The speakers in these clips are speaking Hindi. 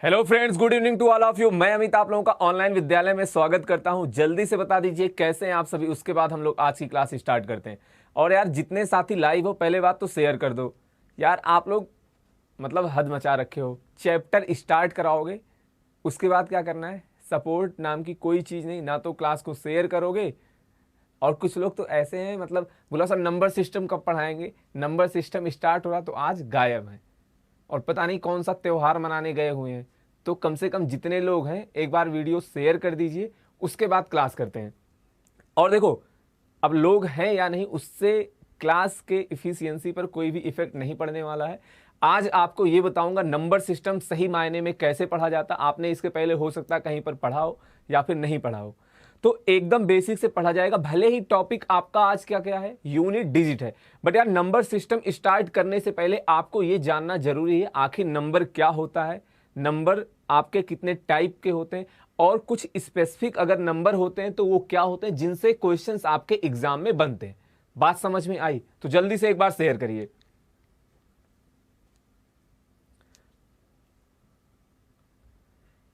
Hello friends, good evening to all of you. मैं अमित आप लोगों का ऑनलाइन विद्यालय में स्वागत करता हूं। जल्दी से बता दीजिए कैसे हैं आप सभी, उसके बाद हम लोग आज की क्लास स्टार्ट करते हैं। और यार जितने साथी लाइव हो पहले बात तो शेयर कर दो यार। आप लोग मतलब हद मचा रखे हो। चैप्टर स्टार्ट कराओगे, उसके बाद क्या करना है, सपोर्ट नाम की कोई चीज़ नहीं, ना तो क्लास को शेयर करोगे। और कुछ लोग तो ऐसे हैं मतलब बोला सर नंबर सिस्टम कब पढ़ाएंगे, नंबर सिस्टम स्टार्ट हो रहा तो आज गायब है और पता नहीं कौन सा त्यौहार मनाने गए हुए हैं। तो कम से कम जितने लोग हैं एक बार वीडियो शेयर कर दीजिए, उसके बाद क्लास करते हैं। और देखो अब लोग हैं या नहीं उससे क्लास के इफिशियंसी पर कोई भी इफेक्ट नहीं पड़ने वाला है। आज आपको ये बताऊंगा नंबर सिस्टम सही मायने में कैसे पढ़ा जाता। आपने इसके पहले हो सकता है कहीं पर पढ़ा हो या फिर नहीं पढ़ा हो, तो एकदम बेसिक से पढ़ा जाएगा। भले ही टॉपिक आपका आज क्या क्या है, यूनिट डिजिट है, बट यार नंबर सिस्टम स्टार्ट करने से पहले आपको ये जानना जरूरी है आखिर नंबर क्या होता है, नंबर आपके कितने टाइप के होते हैं, और कुछ स्पेसिफिक अगर नंबर होते हैं तो वो क्या होते हैं जिनसे क्वेश्चंस आपके एग्जाम में बनते हैं। बात समझ में आई तो जल्दी से एक बार शेयर करिए।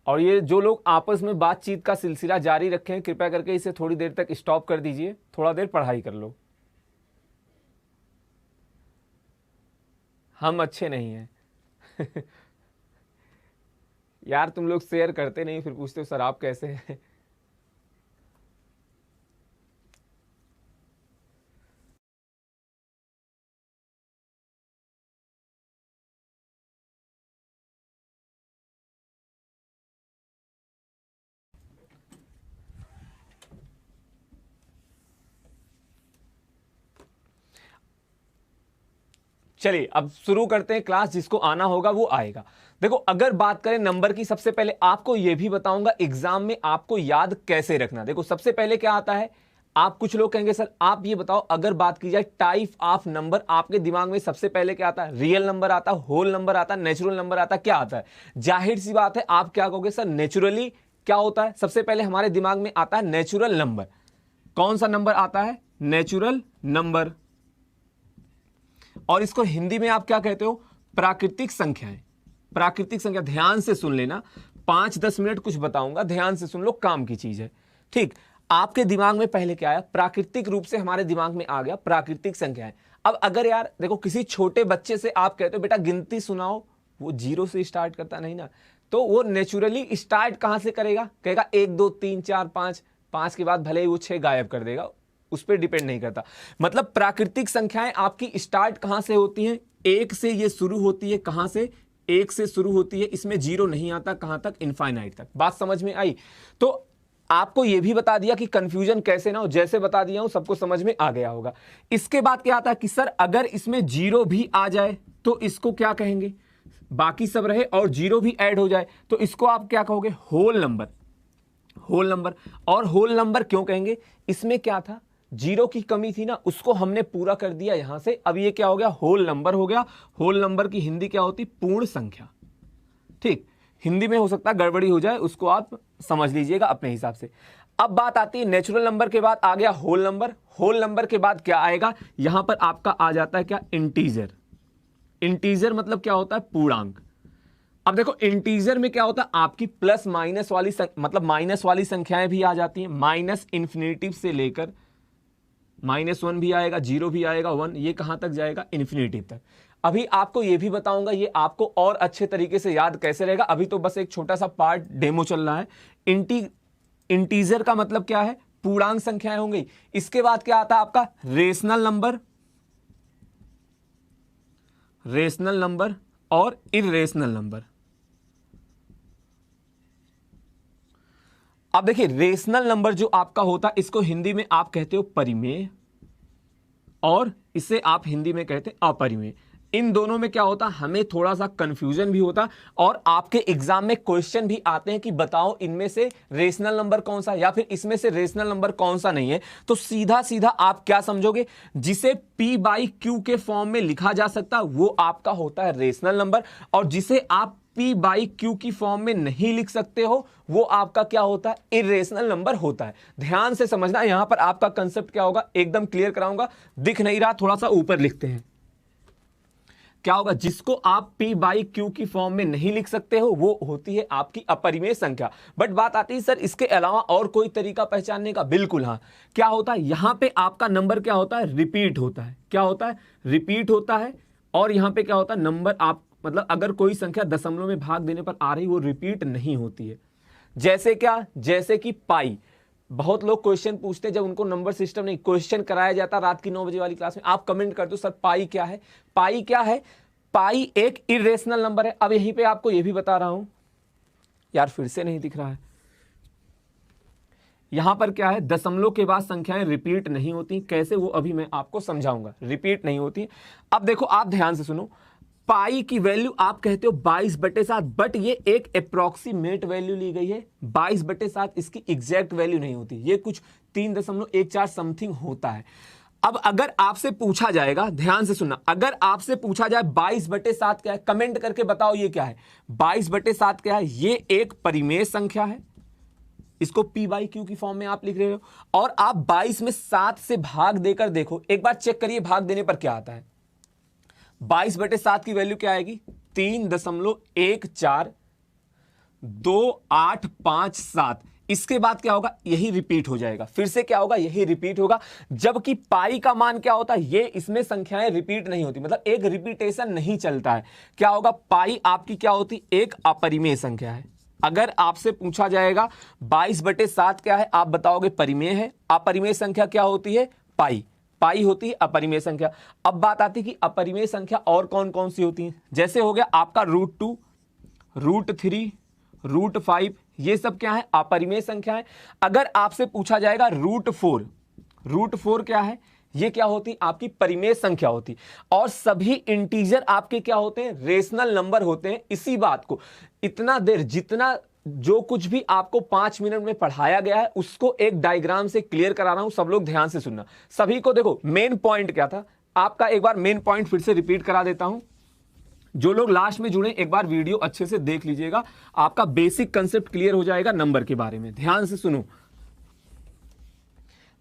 और ये जो लोग आपस में बातचीत का सिलसिला जारी रखें, कृपया करके इसे थोड़ी देर तक स्टॉप कर दीजिए, थोड़ा देर पढ़ाई कर लो। हम अच्छे नहीं हैं यार तुम लोग शेयर करते नहीं, फिर पूछते हो सर आप कैसे हैं चलिए अब शुरू करते हैं क्लास। जिसको आना होगा वो आएगा। देखो अगर बात करें नंबर की, सबसे पहले आपको यह भी बताऊंगा एग्जाम में आपको याद कैसे रखना। देखो सबसे पहले क्या आता है, आप कुछ लोग कहेंगे सर आप ये बताओ, अगर बात की जाए टाइप ऑफ नंबर, आपके दिमाग में सबसे पहले क्या आता है, रियल नंबर आता है, होल नंबर आता है, नेचुरल नंबर आता है, क्या आता है? जाहिर सी बात है आप क्या कहोगे सर नेचुरली क्या होता है। सबसे पहले हमारे दिमाग में आता है नेचुरल नंबर। कौन सा नंबर आता है? Natural number. और इसको हिंदी में आप क्या कहते हो? प्राकृतिक संख्याएं। प्राकृतिक संख्या, ध्यान से सुन लेना, 5-10 मिनट कुछ बताऊंगा, ध्यान से सुन लो, काम की चीज है। ठीक, आपके दिमाग में पहले क्या आया? प्राकृतिक रूप से हमारे दिमाग में आ गया प्राकृतिक संख्याएं। अब अगर यार देखो किसी छोटे बच्चे से आप कहते हो बेटा गिनती सुनाओ, वो 0 से स्टार्ट करता नहीं ना, तो वो नेचुरली स्टार्ट कहां से करेगा? कहेगा 1 2 3 4 5, 5 के बाद भले ही वो 6 गायब कर देगा, उस पर डिपेंड नहीं करता। मतलब प्राकृतिक संख्याएं आपकी स्टार्ट कहां से होती हैं? 1 से ये शुरू होती है। कहां से? 1 से शुरू होती है, इसमें 0 नहीं आता। कहां तक? इनफाइनाइट तक। बात समझ में आई? तो आपको यह भी बता दिया कि कंफ्यूजन कैसे ना हो, जैसे बता दिया हूं सबको समझ में आ गया होगा। इसके बाद क्या आता है कि सर अगर इसमें 0 भी आ जाए तो इसको क्या कहेंगे? बाकी सब रहे और 0 भी ऐड हो जाए तो इसको आप क्या कहोगे? Whole number. Whole number. और होल नंबर क्यों कहेंगे? इसमें क्या था, 0 की कमी थी ना, उसको हमने पूरा कर दिया यहां से। अब ये क्या हो गया? होल नंबर हो गया। होल नंबर की हिंदी क्या होती? पूर्ण संख्या। ठीक, हिंदी में हो सकता है गड़बड़ी हो जाए, उसको आप समझ लीजिएगा अपने हिसाब से। अब बात आती है नेचुरल नंबर के बाद आ गया होल नंबर। होल नंबर के बाद क्या आएगा? यहां पर आपका आ जाता है क्या? इंटीजर। इंटीजर मतलब क्या होता है? पूर्णांक। अब देखो इंटीजर में क्या होता है, आपकी प्लस माइनस वाली मतलब माइनस वाली संख्याएं भी आ जाती हैं। माइनस इन्फिनिटी से लेकर -1 भी आएगा, 0 भी आएगा, 1, ये कहां तक जाएगा? इन्फिनिटी तक। अभी आपको यह भी बताऊंगा ये आपको और अच्छे तरीके से याद कैसे रहेगा। अभी तो बस एक छोटा सा पार्ट डेमो चल रहा है। इंटीजर का मतलब क्या है? पूर्णांक संख्याएं होंगी। इसके बाद क्या आता है आपका? Rational number. रेशनल नंबर और इर्रेशनल नंबर। अब देखिए रेशनल नंबर जो आपका होता है इसको हिंदी में आप कहते हो परिमेय, और इसे आप हिंदी में कहते हैं अपरिमेय। इन दोनों में क्या होता, हमें थोड़ा सा कंफ्यूजन भी होता, और आपके एग्जाम में क्वेश्चन भी आते हैं कि बताओ इनमें से रेशनल नंबर कौन सा, या फिर इसमें से रेशनल नंबर कौन सा नहीं है। तो सीधा सीधा आप क्या समझोगे, जिसे P/Q के फॉर्म में लिखा जा सकता वो आपका होता है रेशनल नंबर, और जिसे आप P/Q की फॉर्म में नहीं लिख सकते हो वो आपका क्या होता है? इर्रेशनल नंबर होता है। ध्यान से समझना, यहां पर आपका कंसेप्ट क्या होगा एकदम क्लियर कराऊंगा। दिख नहीं रहा, थोड़ा सा ऊपर लिखते हैं। क्या होगा, जिसको आप p बाई क्यू की फॉर्म में नहीं लिख सकते हो वो होती है आपकी अपरिमेय संख्या। बट बात आती है सर इसके अलावा और कोई तरीका पहचानने का? बिल्कुल हाँ। क्या होता है, यहां पे आपका नंबर क्या होता है, रिपीट होता है। क्या होता है, रिपीट होता है। और यहां पे क्या होता है, नंबर आप मतलब अगर कोई संख्या दशमलव में भाग देने पर आ रही वो रिपीट नहीं होती है। जैसे क्या, जैसे कि पाई। बहुत लोग क्वेश्चन पूछते हैं जब उनको नंबर सिस्टम नहीं क्वेश्चन कराया जाता रात की 9 बजे वाली क्लास में, आप कमेंट करते हो सर पाई क्या है। पाई क्या है, पाई एक इरेशनल नंबर है। अब यहीं पे आपको यह भी बता रहा हूं, यार फिर से नहीं दिख रहा है, यहां पर क्या है, दशमलव के बाद संख्याएं रिपीट नहीं होती। कैसे, वो अभी मैं आपको समझाऊंगा, रिपीट नहीं होती। अब देखो आप ध्यान से सुनो, पाई की वैल्यू आप कहते हो 22/7, बट ये एक अप्रोक्सीमेट वैल्यू ली गई है। 22/7 इसकी एग्जैक्ट वैल्यू नहीं होती, ये कुछ 3.14 समथिंग होता है। अब अगर आपसे पूछा जाएगा, ध्यान से सुनना, अगर आपसे पूछा जाए 22/7 क्या है, कमेंट करके बताओ ये क्या है। 22/7 क्या है, ये एक परिमेय संख्या है, इसको p बाई क्यू की फॉर्म में आप लिख रहे हो। और आप 22 में 7 से भाग देकर देखो, एक बार चेक करिए भाग देने पर क्या आता है। 22/7 की वैल्यू क्या आएगी, 3.1428557। इसके बाद क्या होगा, यही रिपीट हो जाएगा। फिर से क्या होगा, यही रिपीट होगा। जबकि पाई का मान क्या होता है, ये इसमें संख्याएं रिपीट नहीं होती, मतलब एक रिपीटेशन नहीं चलता है। क्या होगा, पाई आपकी क्या होती, एक अपरिमेय संख्या है। अगर आपसे पूछा जाएगा 22/7 क्या है, आप बताओगे परिमेय है। अपरिमेय संख्या क्या होती है, पाई। पाई होती है अपरिमेय संख्या। अब बात आती है कि अपरिमेय संख्या और कौन कौन सी होती हैं। जैसे हो गया आपका √2, √3, √5, ये सब क्या है, अपरिमेय संख्या है। अगर आपसे पूछा जाएगा √4, √4 क्या है, ये क्या होती, आपकी परिमेय संख्या होती। और सभी इंटीजर आपके क्या होते हैं, रेशनल नंबर होते हैं। इसी बात को इतना देर जितना जो कुछ भी आपको 5 मिनट में पढ़ाया गया है उसको एक डायग्राम से क्लियर करा रहा हूं, सब लोग ध्यान से सुनना। सभी को देखो मेन पॉइंट क्या था आपका, एक बार मेन पॉइंट फिर से रिपीट करा देता हूं। जो लोग लास्ट में जुड़े एक बार वीडियो अच्छे से देख लीजिएगा, आपका बेसिक कंसेप्ट क्लियर हो जाएगा नंबर के बारे में। ध्यान से सुनो,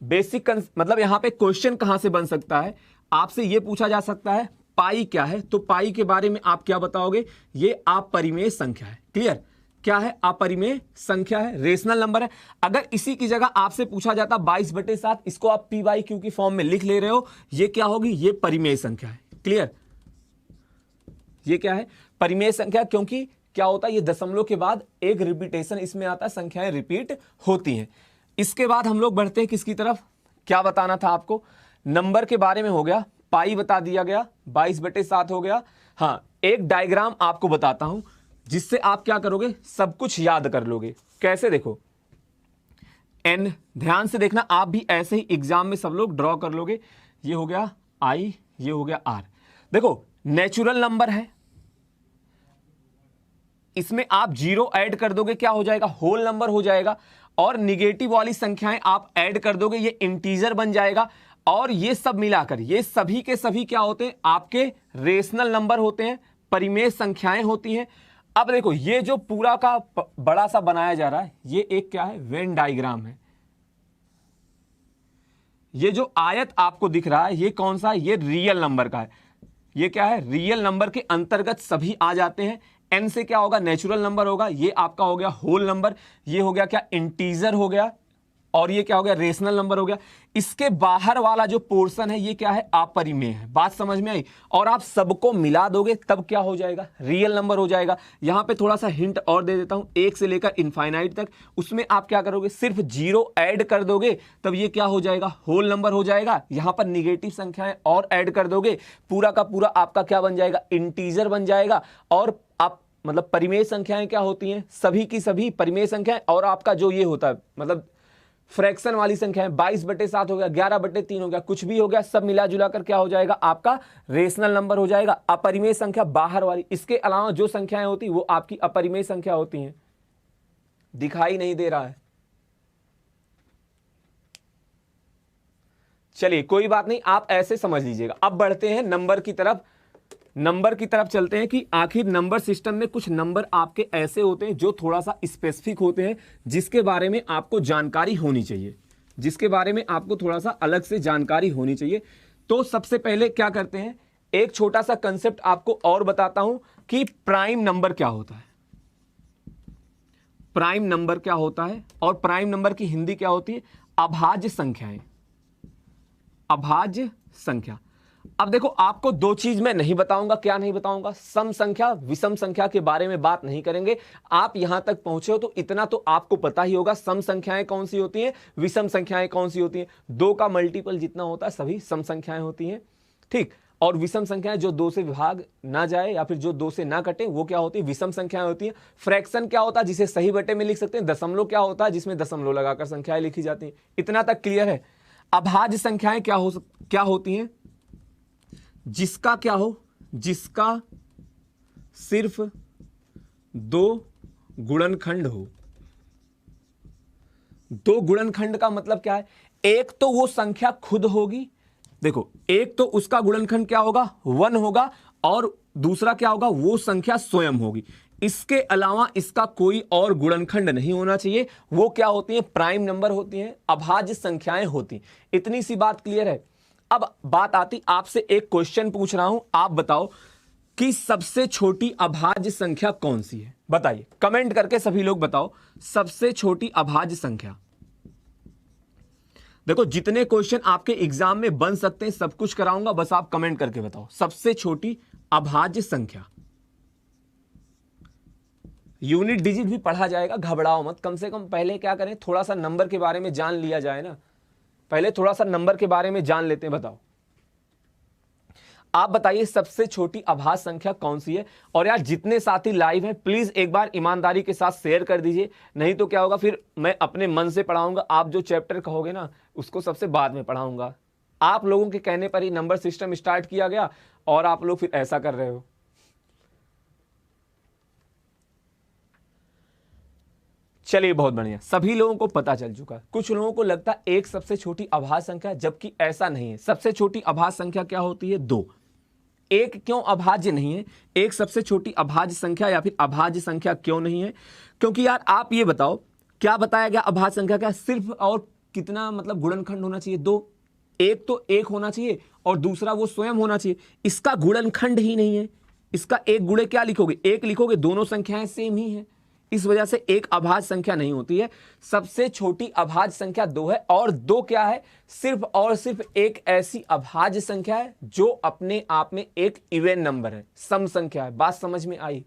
बेसिक मतलब यहां पे क्वेश्चन कहां से बन सकता है, आपसे यह पूछा जा सकता है पाई क्या है, तो पाई के बारे में आप क्या बताओगे, ये अपरिमेय संख्या है। क्लियर, क्या है, अपरिमेय संख्या है, रेशनल नंबर है। अगर इसी की जगह आपसे पूछा जाता 22/7, इसको आप p बाई क्यू की फॉर्म में लिख ले रहे हो, ये क्या होगी, ये परिमेय संख्या है। क्लियर, ये क्या है, परिमेय संख्या। क्योंकि क्या होता है, ये दशमलव के बाद एक रिपीटेशन इसमें आता है, संख्याएं रिपीट होती हैं। इसके बाद हम लोग बढ़ते हैं किसकी तरफ, क्या बताना था आपको, नंबर के बारे में हो गया, पाई बता दिया गया, 22/7 हो गया। हाँ, एक डायग्राम आपको बताता हूं जिससे आप क्या करोगे, सब कुछ याद कर लोगे। कैसे, देखो n, ध्यान से देखना, आप भी ऐसे ही एग्जाम में सब लोग ड्रॉ कर लोगे। ये हो गया i, ये हो गया r। देखो नेचुरल नंबर है, इसमें आप 0 ऐड कर दोगे, क्या हो जाएगा, होल नंबर हो जाएगा। और निगेटिव वाली संख्याएं आप ऐड कर दोगे, ये इंटीजर बन जाएगा। और ये सब मिलाकर ये सभी के सभी क्या होते हैं, आपके रेशनल नंबर होते हैं, परिमेय संख्याएं होती हैं। अब देखो ये जो पूरा का बड़ा सा बनाया जा रहा है, ये एक क्या है, वेन डायग्राम है। ये जो आयत आपको दिख रहा है, ये कौन सा है, ये रियल नंबर का है। ये क्या है, रियल नंबर के अंतर्गत सभी आ जाते हैं। n से क्या होगा, नेचुरल नंबर होगा, ये आपका हो गया होल नंबर, ये हो गया क्या, इंटीजर हो गया, और ये क्या हो गया, रेशनल नंबर हो गया। इसके बाहर वाला जो पोर्शन है ये क्या है, अपरिमेय है। बात समझ में आई। और आप सबको मिला दोगे तब क्या हो जाएगा, रियल नंबर हो जाएगा। यहां पे थोड़ा सा हिंट और दे देता हूं, 1 से लेकर इनफाइनाइट तक, उसमें आप क्या करोगे, सिर्फ 0 ऐड कर दोगे, तब ये क्या हो जाएगा, होल नंबर हो जाएगा। यहां पर निगेटिव संख्याएं और ऐड कर दोगे, पूरा का पूरा आपका क्या बन जाएगा, इंटीजर बन जाएगा। और आप मतलब परिमेय संख्याएं क्या होती हैं, सभी की सभी परिमेय संख्याएं। और आपका जो ये होता है मतलब फ्रैक्शन वाली संख्या है, 22/7 हो गया, 11/3 हो गया, कुछ भी हो गया, सब मिला जुला कर क्या हो जाएगा, आपका रेशनल नंबर हो जाएगा। अपरिमेय संख्या बाहर वाली, इसके अलावा जो संख्याएं होती वो आपकी अपरिमेय संख्या होती हैं। दिखाई नहीं दे रहा है, चलिए कोई बात नहीं, आप ऐसे समझ लीजिएगा। अब बढ़ते हैं नंबर की तरफ, नंबर की तरफ चलते हैं कि आखिर नंबर सिस्टम में कुछ नंबर आपके ऐसे होते हैं जो थोड़ा सा स्पेसिफिक होते हैं, जिसके बारे में आपको जानकारी होनी चाहिए, जिसके बारे में आपको थोड़ा सा अलग से जानकारी होनी चाहिए। तो सबसे पहले क्या करते हैं, एक छोटा सा कंसेप्ट आपको और बताता हूं कि प्राइम नंबर क्या होता है। प्राइम नंबर क्या होता है और प्राइम नंबर की हिंदी क्या होती है? अभाज्य संख्याएं। अभाज्य संख्या। अब देखो, आपको दो चीज मैं नहीं बताऊंगा। क्या नहीं बताऊंगा? सम संख्या, विषम संख्या के बारे में बात नहीं करेंगे। आप यहां तक पहुंचे हो तो इतना तो आपको पता ही होगा सम संख्याएं कौन सी होती हैं, विषम संख्याएं कौन सी होती हैं। दो का मल्टीपल जितना होता है सभी सम संख्याएं होती हैं, ठीक। और विषम संख्याएं जो दो से विभाग ना जाए या फिर जो दो से ना कटे, वो क्या होती है? विषम संख्याएं होती हैं। फ्रैक्शन क्या होता है? जिसे सही बटे में लिख सकते हैं। दशमलव क्या होता है? जिसमें दशमलव लगाकर संख्याएं लिखी जाती हैं। इतना तक क्लियर है? अभाज्य संख्याएं क्या होती हैं? जिसका क्या हो? जिसका सिर्फ दो गुणनखंड हो। दो गुणनखंड का मतलब क्या है? एक तो वो संख्या खुद होगी, देखो, एक तो उसका गुणनखंड क्या होगा? 1 होगा, और दूसरा क्या होगा? वो संख्या स्वयं होगी। इसके अलावा इसका कोई और गुणनखंड नहीं होना चाहिए। वो क्या होती है? प्राइम नंबर होती हैं, अभाज्य संख्याएं होती। इतनी सी बात क्लियर है? अब बात आती, आपसे एक क्वेश्चन पूछ रहा हूं, आप बताओ कि सबसे छोटी अभाज्य संख्या कौन सी है? बताइए, कमेंट करके सभी लोग बताओ सबसे छोटी अभाज्य संख्या। देखो, जितने क्वेश्चन आपके एग्जाम में बन सकते हैं सब कुछ कराऊंगा, बस आप कमेंट करके बताओ सबसे छोटी अभाज्य संख्या। यूनिट डिजिट भी पढ़ा जाएगा, घबराओ मत। कम से कम पहले क्या करें, थोड़ा सा नंबर के बारे में जान लिया जाए ना। पहले थोड़ा सा नंबर के बारे में जान लेते हैं। बताओ, आप बताइए सबसे छोटी अभाज्य संख्या कौन सी है? और यार, जितने साथी लाइव हैं प्लीज एक बार ईमानदारी के साथ शेयर कर दीजिए, नहीं तो क्या होगा, फिर मैं अपने मन से पढ़ाऊंगा। आप जो चैप्टर कहोगे ना उसको सबसे बाद में पढ़ाऊंगा। आप लोगों के कहने पर ही नंबर सिस्टम स्टार्ट किया गया और आप लोग फिर ऐसा कर रहे हो। चलिए, बहुत बढ़िया, सभी लोगों को पता चल चुका है। कुछ लोगों को लगता है एक सबसे छोटी अभाज्य संख्या, जबकि ऐसा नहीं है। सबसे छोटी अभाज्य संख्या क्या होती है? 2। एक क्यों अभाज्य नहीं है? एक सबसे छोटी अभाज्य संख्या या फिर अभाज्य संख्या क्यों नहीं है? क्योंकि यार आप ये बताओ, क्या बताया गया अभाज्य संख्या क्या? सिर्फ और कितना मतलब गुणनखंड होना चाहिए? 2। एक तो एक होना चाहिए और दूसरा वो स्वयं होना चाहिए। इसका गुणनखंड ही नहीं है। इसका एक गुणे क्या लिखोगे? एक लिखोगे, दोनों संख्याएं सेम ही है, इस वजह से एक अभाज्य संख्या नहीं होती है। सबसे छोटी अभाज्य संख्या 2 है। और 2 क्या है? सिर्फ और सिर्फ एक ऐसी अभाज्य संख्या है जो अपने आप में एक इवन नंबर है, सम संख्या है। बात समझ में आई?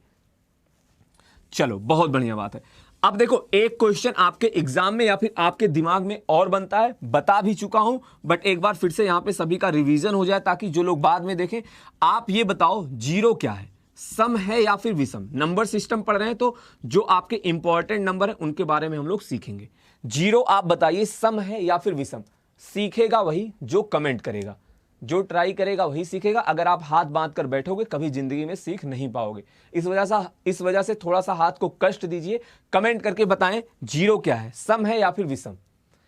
चलो, बहुत बढ़िया बात है। अब देखो, एक क्वेश्चन आपके एग्जाम में या फिर आपके दिमाग में और बनता है, बता भी चुका हूं, बट एक बार फिर से यहां पे सभी का रिवीजन हो जाए ताकि जो लोग बाद में देखें। आप ये बताओ, जीरो क्या है? सम है या फिर विषम? नंबर सिस्टम पढ़ रहे हैं तो जो आपके इंपॉर्टेंट नंबर है उनके बारे में हम लोग सीखेंगे। जीरो आप बताइए, सम है या फिर विषम? सीखेगा वही जो कमेंट करेगा, जो ट्राई करेगा वही सीखेगा। अगर आप हाथ बांध कर बैठोगे कभी जिंदगी में सीख नहीं पाओगे। इस वजह से थोड़ा सा हाथ को कष्ट दीजिए, कमेंट करके बताएं जीरो क्या है, सम है या फिर विषम,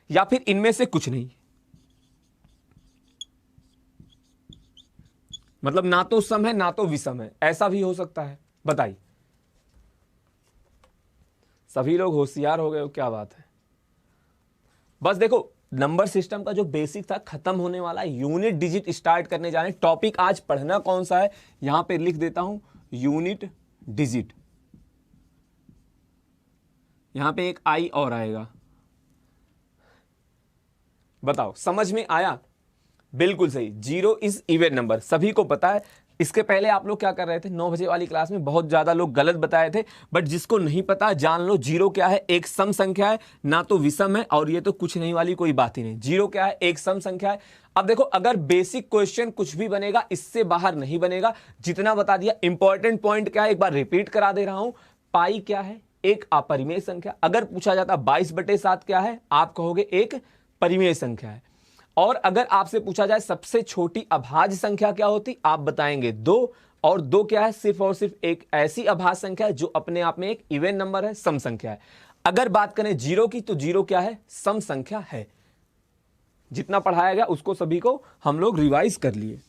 या फिर इनमें से कुछ नहीं। मतलब ना तो सम है ना तो विषम है, ऐसा भी हो सकता है। बताइए, सभी लोग होशियार हो गए हो, क्या बात है। बस देखो, नंबर सिस्टम का जो बेसिक था खत्म होने वाला है, यूनिट डिजिट स्टार्ट करने जा रहे हैं। टॉपिक आज पढ़ना कौन सा है यहां पे लिख देता हूं, यूनिट डिजिट। यहां पे एक आई और आएगा। बताओ, समझ में आया? बिल्कुल सही, जीरो इज इवन नंबर, सभी को पता है। इसके पहले आप लोग क्या कर रहे थे? 9 बजे वाली क्लास में बहुत ज्यादा लोग गलत बताए थे, बट जिसको नहीं पता जान लो, जीरो क्या है? एक सम संख्या है, ना तो विषम है, और ये तो कुछ नहीं वाली कोई बात ही नहीं। जीरो क्या है? एक सम संख्या है। अब देखो, अगर बेसिक क्वेश्चन कुछ भी बनेगा इससे बाहर नहीं बनेगा, जितना बता दिया। इंपॉर्टेंट पॉइंट क्या है एक बार रिपीट करा दे रहा हूं। पाई क्या है? एक अपरिमेय संख्या। अगर पूछा जाता 22/7 क्या है, आप कहोगे एक परिमेय संख्या है। और अगर आपसे पूछा जाए सबसे छोटी अभाज्य संख्या क्या होती, आप बताएंगे 2। और 2 क्या है? सिर्फ और सिर्फ एक ऐसी अभाज्य संख्या है जो अपने आप में एक इवन नंबर है, सम संख्या है। अगर बात करें जीरो की, तो जीरो क्या है? सम संख्या है। जितना पढ़ाया गया उसको सभी को हम लोग रिवाइज कर लिए।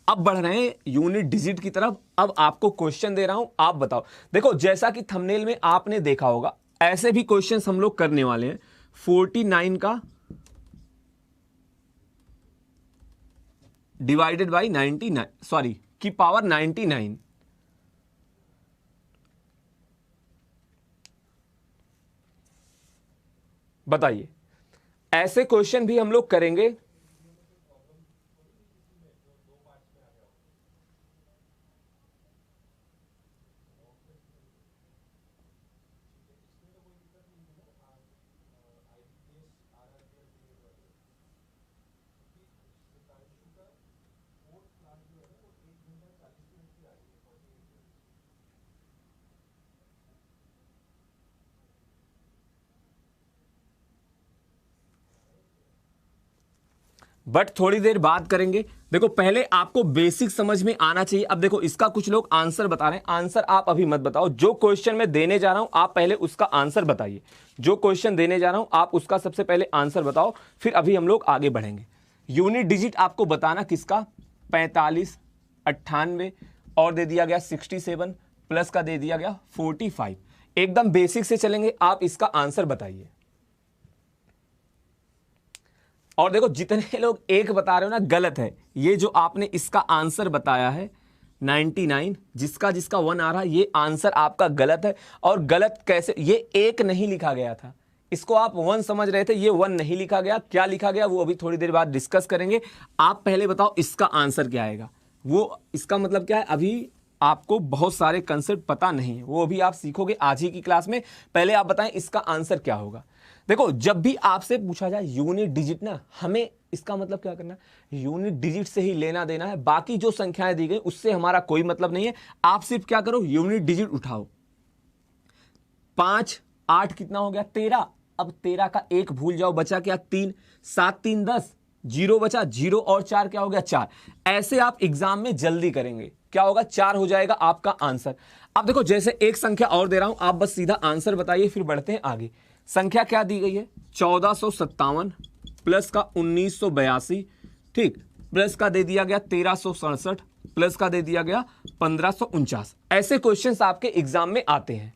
अब बढ़ रहे हैं यूनिट डिजिट की तरफ। अब आपको क्वेश्चन दे रहा हूं, आप बताओ। देखो, जैसा कि थंबनेल में आपने देखा होगा, ऐसे भी क्वेश्चन हम लोग करने वाले हैं। 49 का डिवाइडेड बाई 99, सॉरी की पावर 99। बताइए, ऐसे क्वेश्चन भी हम लोग करेंगे। बट थोड़ी देर बाद करेंगे। देखो पहले आपको बेसिक समझ में आना चाहिए। अब देखो इसका कुछ लोग आंसर बता रहे हैं, आंसर आप अभी मत बताओ। जो क्वेश्चन मैं देने जा रहा हूं आप पहले उसका आंसर बताइए। जो क्वेश्चन देने जा रहा हूं आप उसका सबसे पहले आंसर बताओ, फिर अभी हम लोग आगे बढ़ेंगे। यूनिट डिजिट आपको बताना किसका, 45, 98 और दे दिया गया 67 प्लस का दे दिया गया 45। एकदम बेसिक से चलेंगे, आप इसका आंसर बताइए। और देखो जितने लोग एक बता रहे हो ना गलत है। ये जो आपने इसका आंसर बताया है 99, जिसका जिसका 1 आ रहा है, ये आंसर आपका गलत है। और गलत कैसे, ये एक नहीं लिखा गया था, इसको आप 1 समझ रहे थे, ये 1 नहीं लिखा गया। क्या लिखा गया वो अभी थोड़ी देर बाद डिस्कस करेंगे। आप पहले बताओ इसका आंसर क्या आएगा। वो इसका मतलब क्या है, अभी आपको बहुत सारे कंसेप्ट पता नहीं है, वो अभी आप सीखोगे आज ही की क्लास में। पहले आप बताएं इसका आंसर क्या होगा। देखो जब भी आपसे पूछा जाए यूनिट डिजिट ना, हमें इसका मतलब क्या करना है, यूनिट डिजिट से ही लेना देना है। बाकी जो संख्याएं दी गई उससे हमारा कोई मतलब नहीं है। आप सिर्फ क्या करो, यूनिट डिजिट उठाओ। 5, 8 कितना हो गया 13। अब 13 का 1 भूल जाओ, बचा क्या 3, 7 3 10, 0 बचा, 0 और 4 क्या हो गया 4। ऐसे आप एग्जाम में जल्दी करेंगे, क्या होगा 4 हो जाएगा आपका आंसर। अब देखो जैसे एक संख्या और दे रहा हूं, आप बस सीधा आंसर बताइए, फिर बढ़ते हैं आगे। संख्या क्या दी गई है, 1457 प्लस का 1982, ठीक, प्लस का दे दिया गया 1367, प्लस का दे दिया गया 1549। ऐसे क्वेश्चंस आपके एग्जाम में आते हैं।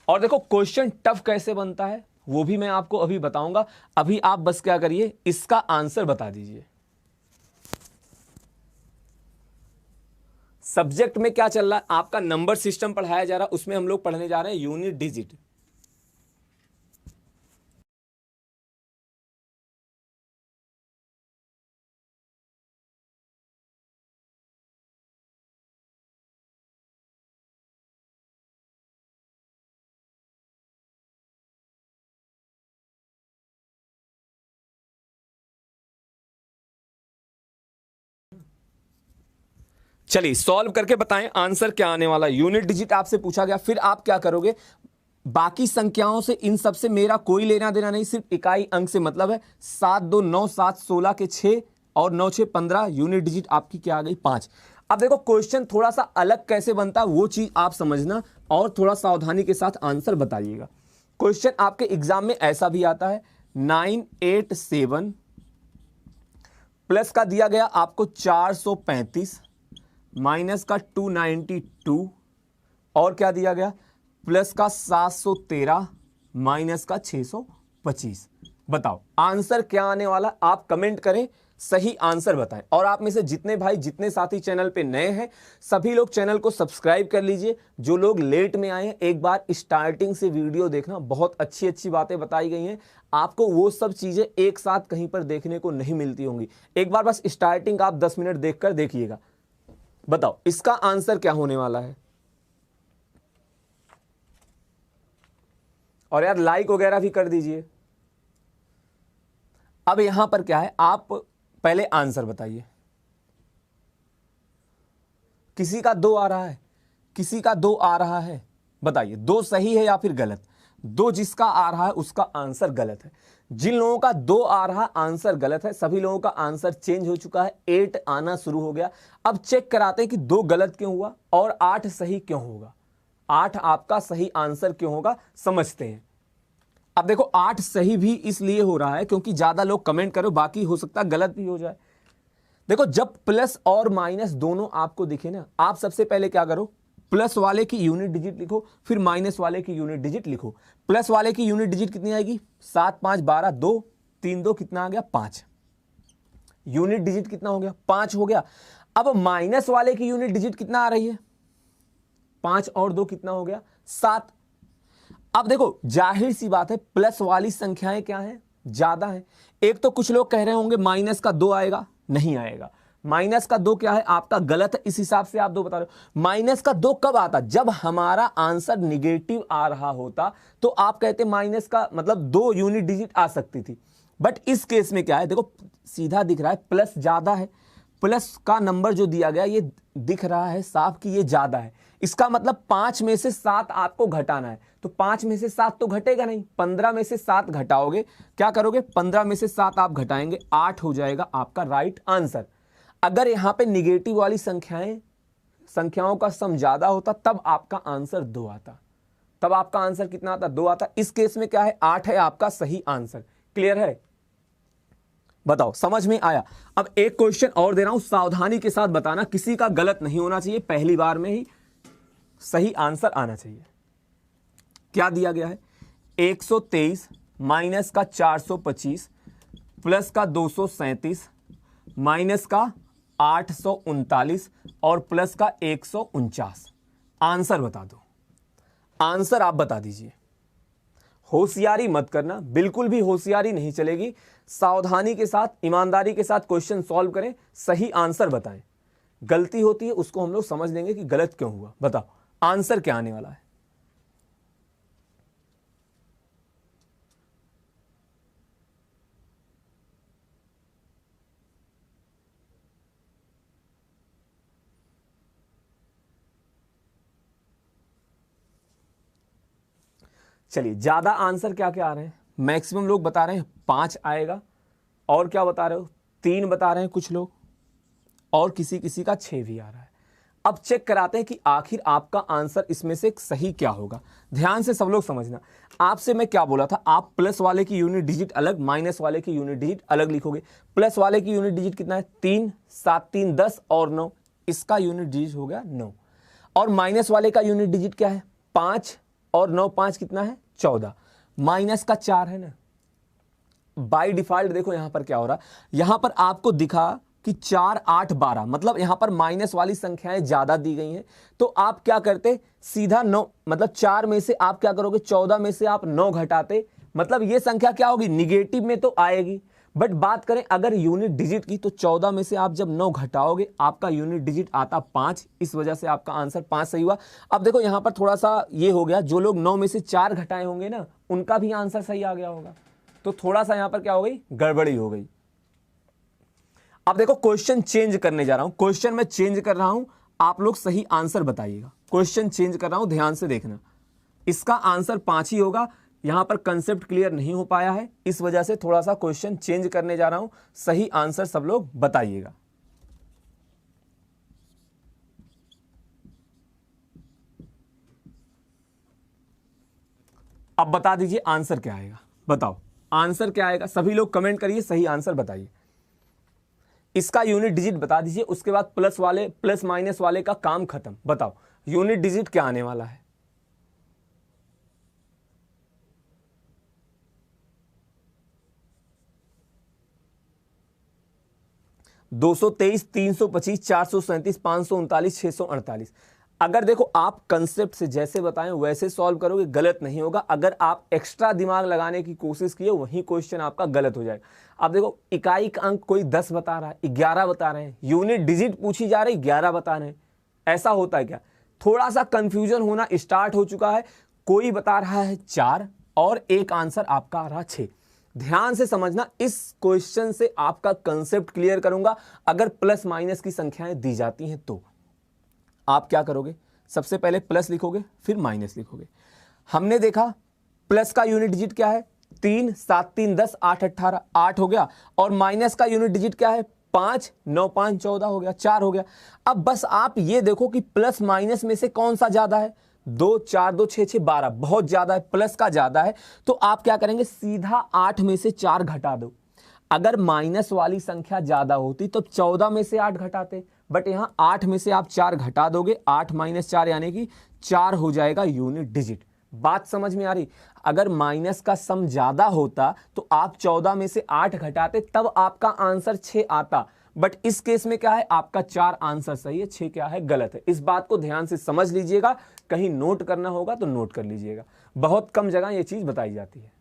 और देखो क्वेश्चन टफ कैसे बनता है वो भी मैं आपको अभी बताऊंगा। अभी आप बस क्या करिए, इसका आंसर बता दीजिए। सब्जेक्ट में क्या चल रहा है, आपका नंबर सिस्टम पढ़ाया जा रहा है, उसमें हम लोग पढ़ने जा रहे हैं यूनिट डिजिट। चलिए सॉल्व करके बताएं आंसर क्या आने वाला। यूनिट डिजिट आपसे पूछा गया, फिर आप क्या करोगे, बाकी संख्याओं से इन सब से मेरा कोई लेना देना नहीं, सिर्फ इकाई अंक से मतलब है। 7 2 9 7 16 के 6 और 9 6 15, यूनिट डिजिट आपकी क्या आ गई 5। अब देखो क्वेश्चन थोड़ा सा अलग कैसे बनता है वो चीज आप समझना और थोड़ा सावधानी के साथ आंसर बताइएगा। क्वेश्चन आपके एग्जाम में ऐसा भी आता है 987 प्लस का दिया गया आपको 435 माइनस का 292 और क्या दिया गया प्लस का 713 माइनस का 625। बताओ आंसर क्या आने वाला, आप कमेंट करें, सही आंसर बताएं। और आप में से जितने भाई जितने साथी चैनल पे नए हैं सभी लोग चैनल को सब्सक्राइब कर लीजिए। जो लोग लेट में आए हैं एक बार स्टार्टिंग से वीडियो देखना, बहुत अच्छी अच्छी बातें बताई गई हैं। आपको वो सब चीजें एक साथ कहीं पर देखने को नहीं मिलती होंगी। एक बार बस स्टार्टिंग आप 10 मिनट देखकर देखिएगा। बताओ इसका आंसर क्या होने वाला है। और यार लाइक वगैरह भी कर दीजिए। अब यहां पर क्या है, आप पहले आंसर बताइए। किसी का 2 आ रहा है, किसी का 2 आ रहा है, बताइए 2 सही है या फिर गलत। 2 जिसका आ रहा है उसका आंसर गलत है। जिन लोगों का 2 आ रहा आंसर गलत है, सभी लोगों का आंसर चेंज हो चुका है, 8 आना शुरू हो गया। अब चेक कराते हैं कि 2 गलत क्यों हुआ और 8 सही क्यों होगा। 8 आपका सही आंसर क्यों होगा समझते हैं। अब देखो 8 सही भी इसलिए हो रहा है क्योंकि ज्यादा लोग कमेंट करो, बाकी हो सकता है गलत भी हो जाए। देखो जब प्लस और माइनस दोनों आपको दिखे ना, आप सबसे पहले क्या करो, प्लस वाले की यूनिट डिजिट लिखो, फिर माइनस वाले की यूनिट डिजिट लिखो। प्लस वाले की यूनिट डिजिट कितनी आएगी, 7 5 12, 2 3 2 कितना आ गया 5। यूनिट डिजिट कितना हो गया, 5 हो गया। अब माइनस वाले की यूनिट डिजिट कितना आ रही है, 5 और 2 कितना हो गया, 7। अब देखो जाहिर सी बात है प्लस वाली संख्याएं क्या है, ज्यादा है। एक तो कुछ लोग कह रहे होंगे माइनस का 2 आएगा, नहीं आएगा। माइनस का 2 क्या है आपका, गलत है, इस हिसाब से आप 2 बता रहे हो। माइनस का 2 कब आता, जब हमारा आंसर निगेटिव आ रहा होता तो आप कहते माइनस का मतलब 2 यूनिट डिजिट आ सकती थी। बट इस केस में क्या है, देखो सीधा दिख रहा है प्लस ज्यादा है, प्लस का नंबर जो दिया गया ये दिख रहा है साफ कि ये ज्यादा है। इसका मतलब 5 में से 7 आपको घटाना है, तो 5 में से 7 तो घटेगा नहीं, 15 में से 7 घटाओगे, क्या करोगे, 15 में से 7 आप घटाएंगे, 8 हो जाएगा आपका राइट आंसर। अगर यहां पे निगेटिव वाली संख्याओं का सम ज्यादा होता तब आपका आंसर 2 आता, तब आपका आंसर कितना आता, 2 आता। इस केस में क्या है, 8 है आपका सही आंसर। क्लियर है, बताओ समझ में आया। अब एक क्वेश्चन और दे रहा हूं, सावधानी के साथ बताना, किसी का गलत नहीं होना चाहिए, पहली बार में ही सही आंसर आना चाहिए। क्या दिया गया है, 123 माइनस का 425 प्लस का 237 माइनस का 839 और प्लस का 149। आंसर बता दो, आंसर आप बता दीजिए। होशियारी मत करना, बिल्कुल भी होशियारी नहीं चलेगी, सावधानी के साथ ईमानदारी के साथ क्वेश्चन सॉल्व करें, सही आंसर बताएं। गलती होती है उसको हम लोग समझ लेंगे कि गलत क्यों हुआ। बताओ आंसर क्या आने वाला है। चलिए ज्यादा आंसर क्या क्या आ रहे हैं, मैक्सिमम लोग बता रहे हैं 5 आएगा, और क्या बता रहे हो, 3 बता रहे हैं कुछ लोग, और किसी किसी का 6 भी आ रहा है। अब चेक कराते हैं कि आखिर आपका आंसर इसमें से सही क्या होगा। ध्यान से सब लोग समझना, आपसे मैं क्या बोला था, आप प्लस वाले की यूनिट डिजिट अलग, माइनस वाले की यूनिट डिजिट अलग लिखोगे। प्लस वाले की यूनिट डिजिट कितना है, 3, 7 3 10 और 9, इसका यूनिट डिजिट हो गया 9। और माइनस वाले का यूनिट डिजिट क्या है, 5 और 9 5 कितना है, 14। माइनस का 4 है ना। बाय डिफॉल्ट देखो यहां पर क्या हो रहा, यहां पर आपको दिखा कि 4 8 12, मतलब यहां पर माइनस वाली संख्याएं ज्यादा दी गई हैं, तो आप क्या करते, सीधा 9 मतलब 4 में से आप क्या करोगे, 14 में से आप 9 घटाते, मतलब ये संख्या क्या होगी, निगेटिव में तो आएगी। बट बात करें अगर यूनिट डिजिट की, तो 14 में से आप जब 9 घटाओगे आपका यूनिट डिजिट आता 5, इस वजह से आपका आंसर 5 सही हुआ। अब देखो यहां पर थोड़ा सा ये हो गया, जो लोग 9 में से 4 घटाए होंगे ना, उनका भी आंसर सही आ गया होगा, तो थोड़ा सा यहां पर क्या हो गई, गड़बड़ी हो गई। अब देखो क्वेश्चन चेंज करने जा रहा हूं, क्वेश्चन मैं चेंज कर रहा हूं, आप लोग सही आंसर बताइएगा। क्वेश्चन चेंज कर रहा हूं, ध्यान से देखना, इसका आंसर 5 ही होगा। यहां पर कंसेप्ट क्लियर नहीं हो पाया है, इस वजह से थोड़ा सा क्वेश्चन चेंज करने जा रहा हूं, सही आंसर सब लोग बताइएगा। अब बता दीजिए आंसर क्या आएगा, बताओ आंसर क्या आएगा, सभी लोग कमेंट करिए, सही आंसर बताइए। इसका यूनिट डिजिट बता दीजिए, उसके बाद प्लस माइनस वाले का काम खत्म। बताओ यूनिट डिजिट क्या आने वाला है, 223 325 437 539 648। अगर देखो आप कंसेप्ट से जैसे बताएं वैसे सॉल्व करोगे, गलत नहीं होगा। अगर आप एक्स्ट्रा दिमाग लगाने की कोशिश किए, वही क्वेश्चन आपका गलत हो जाएगा। अब देखो इकाई का अंक कोई 10 बता रहा है, 11 बता रहे हैं, यूनिट डिजिट पूछी जा रही 11 बता रहे हैं, ऐसा होता है क्या, थोड़ा सा कंफ्यूजन होना स्टार्ट हो चुका है। कोई बता रहा है 4 और एक आंसर आपका आ रहा 6। ध्यान से समझना, इस क्वेश्चन से आपका कंसेप्ट क्लियर करूंगा। अगर प्लस माइनस की संख्याएं दी जाती हैं तो आप क्या करोगे, सबसे पहले प्लस लिखोगे फिर माइनस लिखोगे। हमने देखा प्लस का यूनिट डिजिट क्या है, 3 7 3 10 8 18, 8 हो गया। और माइनस का यूनिट डिजिट क्या है, 5 9 5 14 हो गया, 4 हो गया। अब बस आप ये देखो कि प्लस माइनस में से कौन सा ज्यादा है, 2 4 2 6 6 12, बहुत ज्यादा है, प्लस का ज्यादा है। तो आप क्या करेंगे, सीधा 8 में से 4 घटा दो। अगर माइनस वाली संख्या ज्यादा होती तो 14 में से 8 घटाते, बट यहां 8 में से आप 4 घटा दोगे, 8 - 4 यानी कि 4 हो जाएगा यूनिट डिजिट। बात समझ में आ रही? अगर माइनस का सम ज्यादा होता तो आप 14 में से 8 घटाते, तब आपका आंसर 6 आता। बट इस केस में क्या है, आपका 4 आंसर सही है, 6 क्या है, गलत है। इस बात को ध्यान से समझ लीजिएगा, कहीं नोट करना होगा तो नोट कर लीजिएगा। बहुत कम जगह ये चीज बताई जाती है,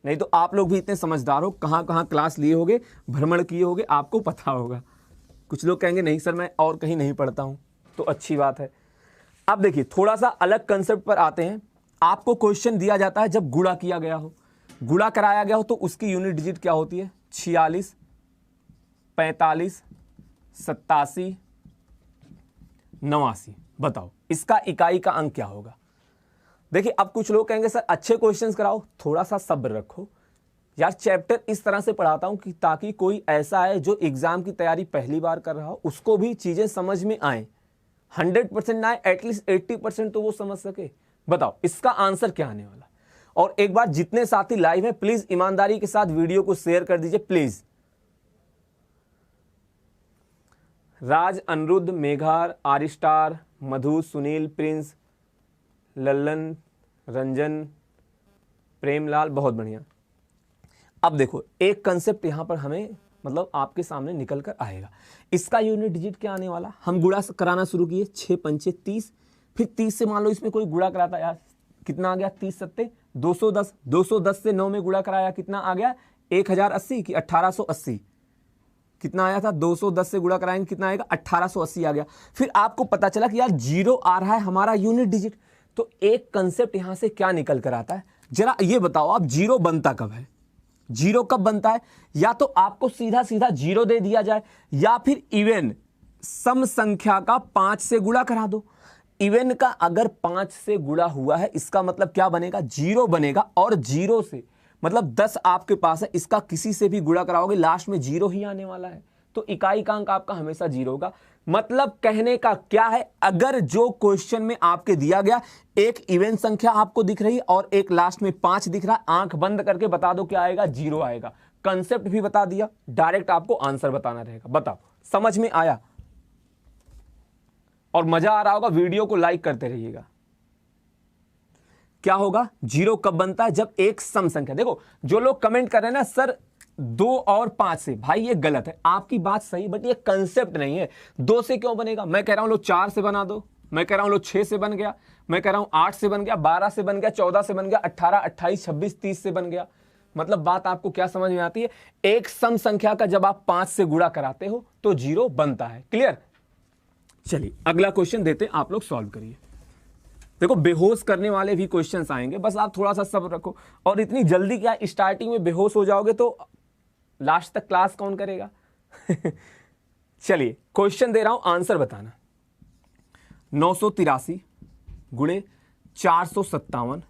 नहीं तो आप लोग भी इतने समझदार हो, कहां कहां क्लास लिए होगे, भ्रमण किए होगे, आपको पता होगा। कुछ लोग कहेंगे नहीं सर मैं और कहीं नहीं पढ़ता हूं, तो अच्छी बात है। अब देखिए थोड़ा सा अलग कंसेप्ट पर आते हैं। आपको क्वेश्चन दिया जाता है जब गुणा किया गया हो, गुणा कराया गया हो, तो उसकी यूनिट डिजिट क्या होती है? 46, 45, 87, 89। बताओ इसका इकाई का अंक क्या होगा? देखिए अब कुछ लोग कहेंगे सर अच्छे क्वेश्चंस कराओ, थोड़ा सा सब्र रखो यार। चैप्टर इस तरह से पढ़ाता हूं कि ताकि कोई ऐसा है जो एग्जाम की तैयारी पहली बार कर रहा हो, उसको भी चीजें समझ में आए। 100% ना आए, एटलीस्ट 80% तो वो समझ सके। बताओ इसका आंसर क्या आने वाला? और एक बार जितने साथी लाइव है प्लीज ईमानदारी के साथ वीडियो को शेयर कर दीजिए प्लीज। राज, अनिरुद्ध, मेघार, आरिस्टार, मधु, सुनील, प्रिंस, लल्लन, रंजन, प्रेमलाल, बहुत बढ़िया। अब देखो एक कंसेप्ट यहां पर हमें मतलब आपके सामने निकल कर आएगा। इसका यूनिट डिजिट क्या आने वाला? हम गुणा कराना शुरू किए, 6 पंचे 30, फिर 30 से मान लो इसमें कोई गुणा कराता यार, कितना आ गया? 30 सत्ते 210, 210 से 9 में गुणा कराया, कितना आ गया? 1080 की 1880। कितना आया था? 210 से गुणा कराएंगे कितना आएगा? 1880 आ गया। फिर आपको पता चला कि यार जीरो आ रहा है हमारा यूनिट डिजिट। तो एक कंसेप्ट यहां से क्या निकल कर आता है, जरा ये बताओ आप, जीरो बनता कब है? जीरो कब बनता है? या तो आपको सीधा सीधा जीरो दे दिया जाए, या फिर इवन सम संख्या का 5 से गुणा करा दो। इवन का अगर 5 से गुणा हुआ है, इसका मतलब क्या बनेगा? जीरो बनेगा। और जीरो से मतलब 10 आपके पास है, इसका किसी से भी गुणा कराओगे लास्ट में जीरो ही आने वाला है। तो इकाई का अंक आपका हमेशा जीरो होगा। मतलब कहने का क्या है, अगर जो क्वेश्चन में आपके दिया गया एक इवन संख्या आपको दिख रही है और एक लास्ट में 5 दिख रहा है, आंख बंद करके बता दो क्या आएगा? जीरो आएगा। कंसेप्ट भी बता दिया, डायरेक्ट आपको आंसर बताना रहेगा। बताओ समझ में आया? और मजा आ रहा होगा, वीडियो को लाइक करते रहिएगा। क्या होगा? जीरो कब बनता है? जब एक सम संख्या, देखो जो लोग कमेंट कर रहे हैं ना सर 2 और 5 से, भाई ये गलत है। आपकी बात सही, बट ये कंसेप्ट नहीं है। 2 से क्यों बनेगा? मैं कह रहा हूं लो 4 से बना दो, मैं कह रहा हूं लो 6 से बन गया, मैं कह रहा हूं 8 से बन गया, 12 से बन गया, 14 से बन गया, 18, 28, 26, 30 से बन गया। मतलब बात आपको क्या समझ में आती है? एक सम संख्या का जब आप 5 से गुणा कराते हो तो जीरो बनता है। क्लियर? चलिए अगला क्वेश्चन देते हैं, आप लोग सॉल्व करिए। देखो बेहोश करने वाले भी क्वेश्चंस आएंगे, बस आप थोड़ा सा सब्र रखो। और इतनी जल्दी क्या, स्टार्टिंग में बेहोश हो जाओगे तो लास्ट तक क्लास कौन करेगा? चलिए क्वेश्चन दे रहा हूं, आंसर बताना। 983 गुणे 457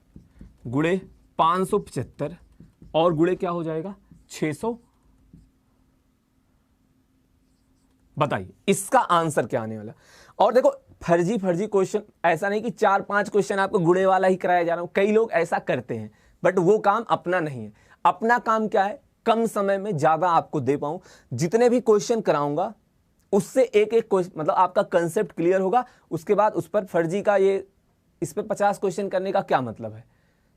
गुणे 575 और गुणे क्या हो जाएगा? 600। बताइए इसका आंसर क्या आने वाला? और देखो फर्जी क्वेश्चन, ऐसा नहीं कि 4-5 क्वेश्चन आपको गुणे वाला ही कराया जा रहा हूं। कई लोग ऐसा करते हैं, बट वो काम अपना नहीं है। अपना काम क्या है? कम समय में ज्यादा आपको दे पाऊं। जितने भी क्वेश्चन कराऊंगा उससे एक क्वेश्चन, मतलब आपका कंसेप्ट क्लियर होगा। उसके बाद उस पर फर्जी का ये, इस पर 50 क्वेश्चन करने का क्या मतलब है?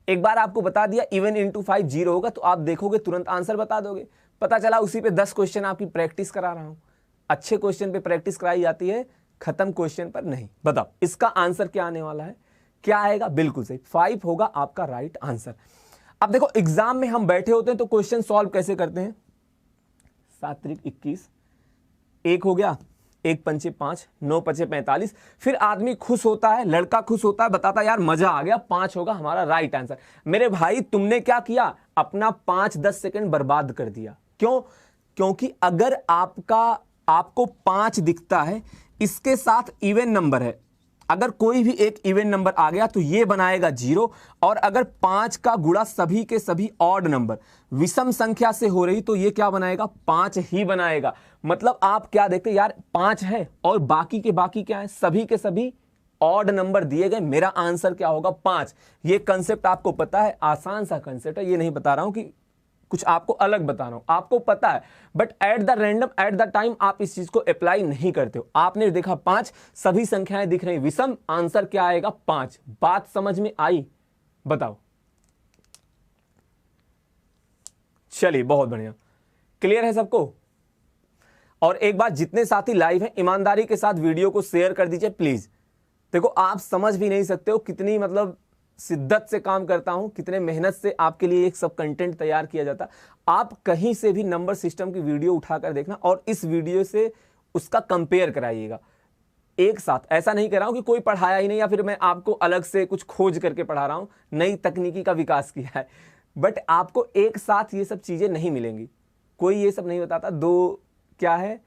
एक बार आपको बता दिया इवन इंटू 5 जीरो होगा, तो आप देखोगे तुरंत आंसर बता दोगे। पता चला उसी पे 10 क्वेश्चन आपकी प्रैक्टिस करा रहा हूं। अच्छे क्वेश्चन पे प्रैक्टिस कराई जाती है, खत्म क्वेश्चन पर नहीं। बताओ इसका आंसर क्या आने वाला है? क्या आएगा? बिल्कुल सही, 5 होगा आपका राइट आंसर। अब देखो एग्जाम में हम बैठे होते हैं तो क्वेश्चन सॉल्व कैसे करते हैं? 7 त्रिक 21, 1 हो गया, 1 पंचे 5, 9 पंचे 45। फिर आदमी खुश होता है, लड़का खुश होता है, बताता है यार मजा आ गया, 5 होगा हमारा राइट आंसर। मेरे भाई तुमने क्या किया? अपना 5-10 सेकंड बर्बाद कर दिया। क्यों? क्योंकि अगर आपको 5 दिखता है, इसके साथ इवन नंबर है, अगर कोई भी एक इवन नंबर आ गया तो ये बनाएगा 0। और अगर 5 का गुणा सभी के सभी ऑड नंबर विषम संख्या से हो रही तो ये क्या बनाएगा? 5 ही बनाएगा। मतलब आप क्या देखते यार 5 है और बाकी के बाकी क्या है? सभी के सभी ऑड नंबर दिए गए, मेरा आंसर क्या होगा? 5। ये कंसेप्ट आपको पता है, आसान सा कंसेप्ट है, ये नहीं बता रहा हूं कि कुछ आपको अलग बता रहा हूं, आपको पता है, but at the random at the time आप इस चीज को अप्लाई नहीं करते हो। आपने देखा 5, सभी संख्याएं दिख रही विषम, आंसर क्या आएगा 5। बात समझ में आई? बताओ। चलिए बहुत बढ़िया, क्लियर है सबको। और एक बात, जितने साथी लाइव हैं ईमानदारी के साथ वीडियो को शेयर कर दीजिए प्लीज। देखो आप समझ भी नहीं सकते हो कितनी मतलब शिद्दत से काम करता हूं, कितने मेहनत से आपके लिए एक सब कंटेंट तैयार किया जाता। आप कहीं से भी नंबर सिस्टम की वीडियो उठाकर देखना और इस वीडियो से उसका कंपेयर कराइएगा एक साथ। ऐसा नहीं कर रहा हूं कि कोई पढ़ाया ही नहीं या फिर मैं आपको अलग से कुछ खोज करके पढ़ा रहा हूं, नई तकनीकी का विकास किया है, बट आपको एक साथ ये सब चीजें नहीं मिलेंगी। कोई ये सब नहीं बताता। दो क्या है?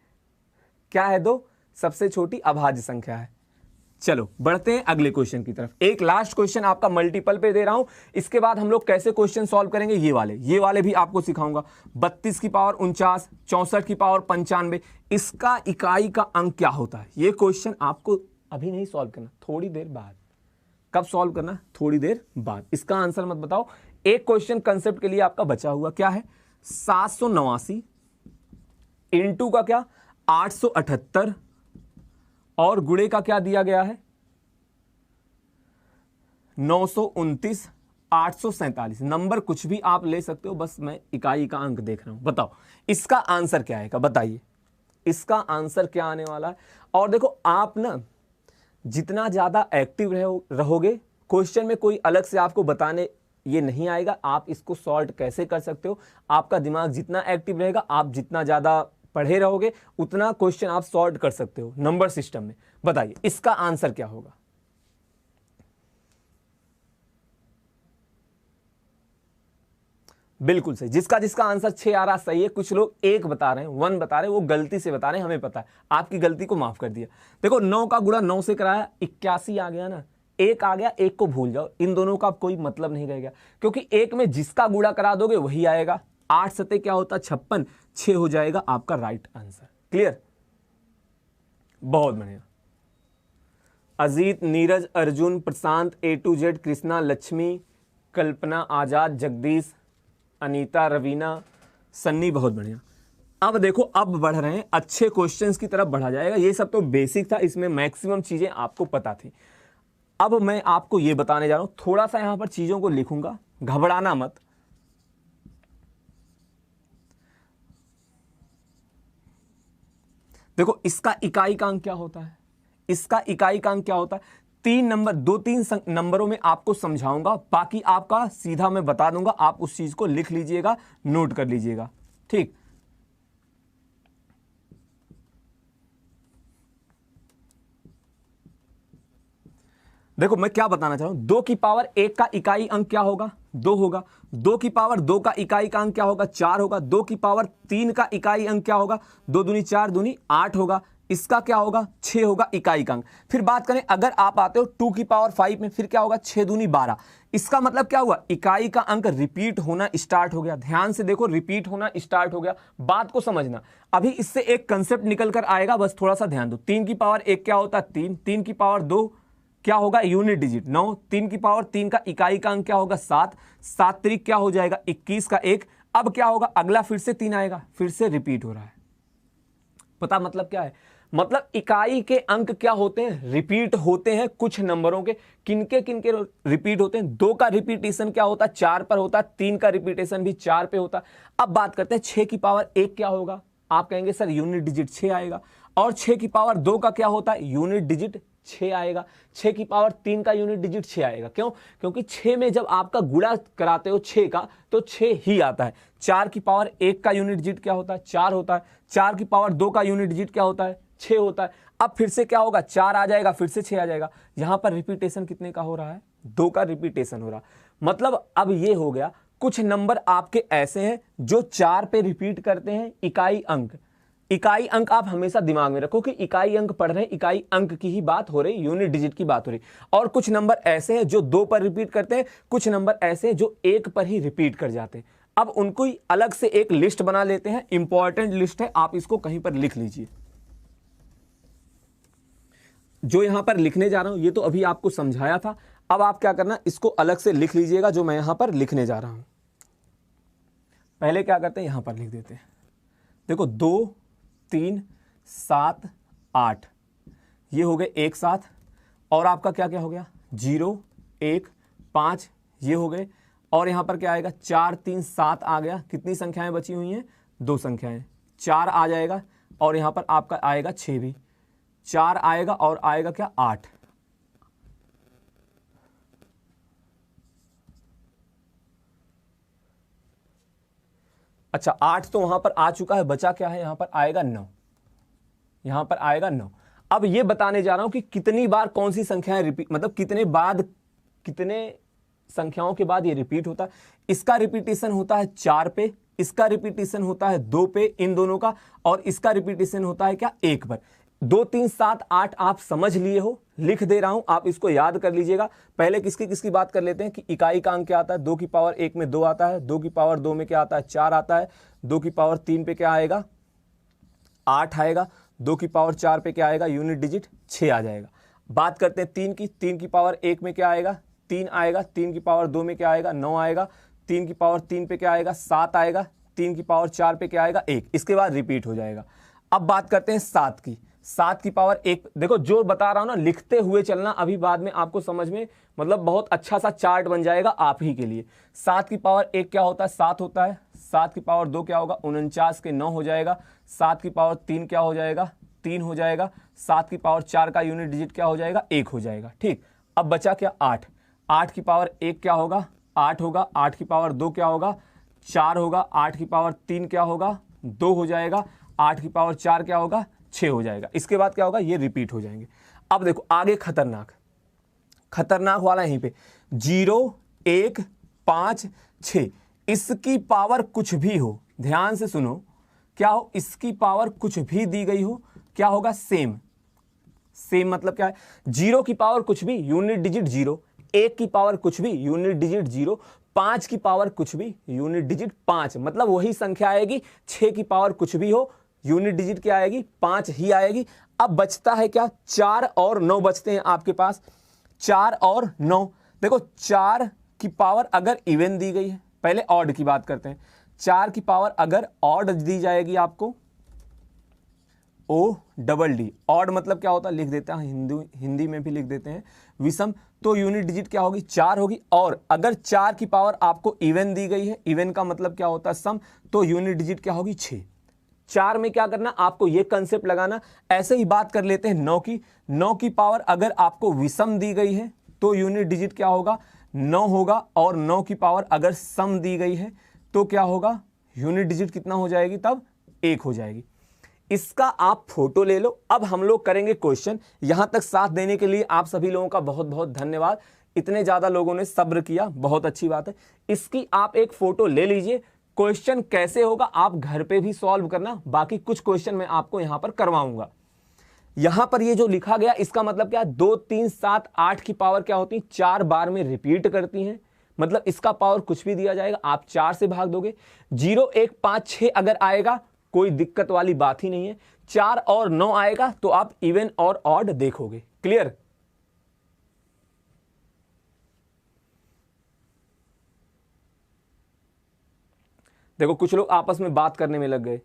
दो सबसे छोटी अभाज्य संख्या है। चलो बढ़ते हैं अगले क्वेश्चन की तरफ। एक लास्ट क्वेश्चन आपका मल्टीपल पे दे रहा हूं, इसके बाद हम लोग कैसे क्वेश्चन सॉल्व करेंगे ये वाले भी आपको सिखाऊंगा। 32 की पावर 49, 64 की पावर 95, इसका इकाई का अंक क्या होता है? ये क्वेश्चन आपको अभी नहीं सॉल्व करना, थोड़ी देर बाद। कब सॉल्व करना? थोड़ी देर बाद। इसका आंसर मत बताओ। एक क्वेश्चन कंसेप्ट के लिए आपका बचा हुआ क्या है? 789 इंटू का क्या 878 और गुणे का क्या दिया गया है 929 847। नंबर कुछ भी आप ले सकते हो, बस मैं इकाई का अंक देख रहा हूं। बताओ इसका आंसर क्या आएगा? बताइए इसका आंसर क्या आने वाला है। और देखो आप ना जितना ज्यादा एक्टिव रहोगे, क्वेश्चन में कोई अलग से आपको बताने ये नहीं आएगा आप इसको सॉल्व कैसे कर सकते हो। आपका दिमाग जितना एक्टिव रहेगा, आप जितना ज्यादा पढ़े रहोगे, उतना क्वेश्चन आप सॉल्व कर सकते हो नंबर सिस्टम में। बताइए इसका आंसर क्या होगा? बिल्कुल सही, जिसका आंसर 6 आ रहा सही है। कुछ लोग 1 बता रहे हैं, 1 बता रहे हैं, वो गलती से बता रहे हैं, हमें पता है, आपकी गलती को माफ कर दिया। देखो 9 का गुणा 9 से कराया 81 आ गया ना, 1 आ गया, 1 को भूल जाओ, इन दोनों का कोई मतलब नहीं रहेगा, क्योंकि 1 में जिसका गुणा करा दोगे वही आएगा। 8 सते क्या होता है 56, 6 हो जाएगा आपका राइट आंसर। क्लियर? बहुत बढ़िया। अजीत, नीरज, अर्जुन, प्रशांत, A to Z, Krishna, Lakshmi, कल्पना, आजाद, जगदीश, अनीता, रवीना, सन्नी, बहुत बढ़िया। अब देखो अब बढ़ रहे हैं, अच्छे क्वेश्चंस की तरफ बढ़ा जाएगा। ये सब तो बेसिक था, इसमें मैक्सिमम चीजें आपको पता थी। अब मैं आपको ये बताने जा रहा हूं, थोड़ा सा यहां पर चीजों को लिखूंगा, घबराना मत। देखो इसका इकाई का अंक क्या होता है? इसका इकाई का अंक क्या होता है? 3 नंबर, 2-3 नंबरों में आपको समझाऊंगा, बाकी आपका सीधा मैं बता दूंगा, आप उस चीज को लिख लीजिएगा, नोट कर लीजिएगा। ठीक, देखो मैं क्या बताना चाह रहा हूं। 2 की पावर 1 का इकाई अंक क्या होगा? 2 होगा। 2 की पावर 2 का इकाई का अंक क्या होगा? 4 होगा। 2 की पावर 3 का इकाई अंक क्या होगा? 2 दूनी 4 दूनी 8 होगा। इसका क्या होगा? 6 होगा इकाई का अंक। फिर बात करें अगर आप आते हो 2 की पावर 5 में, फिर क्या होगा? 6 दूनी 12। इसका मतलब क्या हुआ? इकाई का अंक रिपीट होना स्टार्ट हो गया। ध्यान से देखो, रिपीट होना स्टार्ट हो गया। बात को समझना, अभी इससे एक कंसेप्ट निकल कर आएगा, बस थोड़ा सा ध्यान दो। 3 की पावर 1 क्या होता है? 3। 3 की पावर 2 क्या होगा? Unit digit 9। 3 की पावर 3 का इकाई का अंक क्या होगा? 7। 7 त्रिक क्या हो जाएगा? 21 का 1। अब क्या होगा? अगला फिर से 3 आएगा, फिर से रिपीट हो रहा है। पता मतलब क्या है? मतलब इकाई के अंक क्या होते हैं? रिपीट होते हैं कुछ नंबरों के। किनके किनके रिपीट होते हैं? 2 का रिपीटेशन क्या होता है? 4 पर होता है। 3 का रिपीटेशन भी 4 पे होता है। अब बात करते हैं 6 की पावर 1 क्या होगा? आप कहेंगे सर यूनिट डिजिट 6 आएगा। और 6 की पावर 2 का क्या होता है? यूनिट डिजिट 6 आएगा। 6 की पावर 3 का यूनिट डिजिट 6 आएगा। क्यों? क्योंकि 6 में जब आपका गुणा कराते हो 6 का, तो 6 ही आता है। 4 की पावर 1 का यूनिट डिजिट क्या होता है? 4 होता है। 4 की पावर 2 का यूनिट डिजिट क्या होता है? 6 होता है। अब फिर से क्या होगा? 4 आ जाएगा, फिर से 6 आ जाएगा। यहां पर रिपीटेशन कितने का हो रहा है? 2 का रिपीटेशन हो रहा। मतलब अब ये हो गया, कुछ नंबर आपके ऐसे हैं जो 4 पे रिपीट करते हैं इकाई अंक। इकाई अंक आप हमेशा दिमाग में रखो कि इकाई अंक पढ़ रहे हैं, इकाई अंक की ही बात हो रही, यूनिट डिजिट की बात हो रही। और कुछ नंबर ऐसे हैं जो 2 पर रिपीट करते हैं, कुछ नंबर ऐसे हैं जो 1 पर ही रिपीट कर जाते हैं। अब उनको ही अलग से एक लिस्ट बना लेते हैं, इंपॉर्टेंट लिस्ट है, आप इसको कहीं पर लिख लीजिए। जो यहां पर लिखने जा रहा हूं ये तो अभी आपको समझाया था, अब आप क्या करना, इसको अलग से लिख लीजिएगा जो मैं यहां पर लिखने जा रहा हूं। पहले क्या करते हैं, यहां पर लिख देते हैं। देखो 2 3 7 8 ये हो गए एक साथ, और आपका क्या क्या हो गया 0 1 5 ये हो गए, और यहां पर क्या आएगा 4 3 7 आ गया। कितनी संख्याएं बची हुई हैं, 2 संख्याएं, 4 आ जाएगा, और यहां पर आपका आएगा 6 भी, 4 आएगा और आएगा क्या 8। अच्छा 8 तो वहां पर आ चुका है, बचा क्या है, यहां पर आएगा 9, यहां पर आएगा 9। अब ये बताने जा रहा हूं कि कितनी बार कौन सी संख्याएं रिपीट, मतलब कितने संख्याओं के बाद ये रिपीट होता है। इसका रिपीटेशन होता है 4 पे, इसका रिपीटेशन होता है 2 पे, इन दोनों का, और इसका रिपीटेशन होता है क्या 1 पर। 2 3 7 8 आप समझ लिए हो, लिख दे रहा हूं, आप इसको याद कर लीजिएगा। पहले किसकी बात कर लेते हैं कि इकाई का अंक क्या आता है, 2 की पावर 1 में 2 आता है, 2 की पावर 2 में क्या आता है 4 आता है, 2 की पावर 3 पे क्या आएगा 8 आएगा, 2 की पावर 4 पे क्या आएगा यूनिट डिजिट 6 आ जाएगा। बात करते हैं 3 की पावर 1 में क्या आएगा 3 आएगा, 3 की पावर 2 में क्या आएगा 9 आएगा, 3 की पावर 3 पे क्या आएगा 7 आएगा, 3 की पावर 4 पे क्या आएगा 1, इसके बाद रिपीट हो जाएगा। अब बात करते हैं 7 की पावर 1, देखो जो बता रहा हूं ना लिखते हुए चलना, अभी बाद में आपको समझ में मतलब बहुत अच्छा सा चार्ट बन जाएगा आप ही के लिए। 7 की पावर 1 क्या होता है 7 होता है, 7 की पावर 2 क्या होगा 49 के 9 हो जाएगा, 7 की पावर 3 क्या हो जाएगा 3 हो जाएगा, 7 की पावर 4 का यूनिट डिजिट क्या हो जाएगा 1 हो जाएगा। ठीक, अब बचा क्या 8 की पावर 1 क्या होगा 8 होगा, 8 की पावर 2 क्या होगा 4 होगा, 8 की पावर 3 क्या होगा 2 हो जाएगा, 8 की पावर 4 क्या होगा 6 हो जाएगा। इसके बाद क्या होगा ये रिपीट हो जाएंगे। अब देखो आगे खतरनाक वाला यहीं पे 0 1 5 6, इसकी पावर कुछ भी हो, ध्यान से सुनो, क्या हो इसकी पावर कुछ भी दी गई हो क्या होगा सेम मतलब क्या है 0 की पावर कुछ भी यूनिट डिजिट 0, 1 की पावर कुछ भी यूनिट डिजिट 0, 5 की पावर कुछ भी यूनिट डिजिट 5, मतलब वही संख्या आएगी। 6 की पावर कुछ भी हो यूनिट डिजिट क्या आएगी 5 ही आएगी। अब बचता है क्या 4 और 9 बचते हैं आपके पास, 4 और 9। देखो 4 की पावर अगर इवन दी गई है, पहले ऑड की बात करते हैं, 4 की पावर अगर ऑड दी जाएगी आपको ODD, ऑड मतलब क्या होता है लिख देते हैं, हिंदी में भी लिख देते हैं विषम, तो यूनिट डिजिट क्या होगी 4 होगी। और अगर 4 की पावर आपको इवन दी गई है, इवन का मतलब क्या होता है सम, तो यूनिट डिजिट क्या होगी 6। 4 में क्या करना आपको ये कंसेप्ट लगाना। ऐसे ही बात कर लेते हैं 9 की पावर अगर आपको विषम दी गई है तो यूनिट डिजिट क्या होगा 9 होगा, और 9 की पावर अगर सम दी गई है तो क्या होगा यूनिट डिजिट कितना हो जाएगी तब 1 हो जाएगी। इसका आप फोटो ले लो। अब हम लोग करेंगे क्वेश्चन। यहां तक साथ देने के लिए आप सभी लोगों का बहुत बहुत धन्यवाद। इतने ज्यादा लोगों ने सब्र किया, बहुत अच्छी बात है। इसकी आप एक फोटो ले लीजिए। क्वेश्चन कैसे होगा आप घर पे भी सॉल्व करना, बाकी कुछ क्वेश्चन मैं आपको यहां पर करवाऊंगा। यहां पर ये जो लिखा गया इसका मतलब क्या, 2 3 7 8 की पावर क्या होती है 4 बार में रिपीट करती हैं, मतलब इसका पावर कुछ भी दिया जाएगा आप 4 से भाग दोगे। 0 1 5 6 अगर आएगा कोई दिक्कत वाली बात ही नहीं है। 4 और 9 आएगा तो आप इवन और ऑड देखोगे। क्लियर? देखो कुछ लोग आपस में बात करने में लग गए।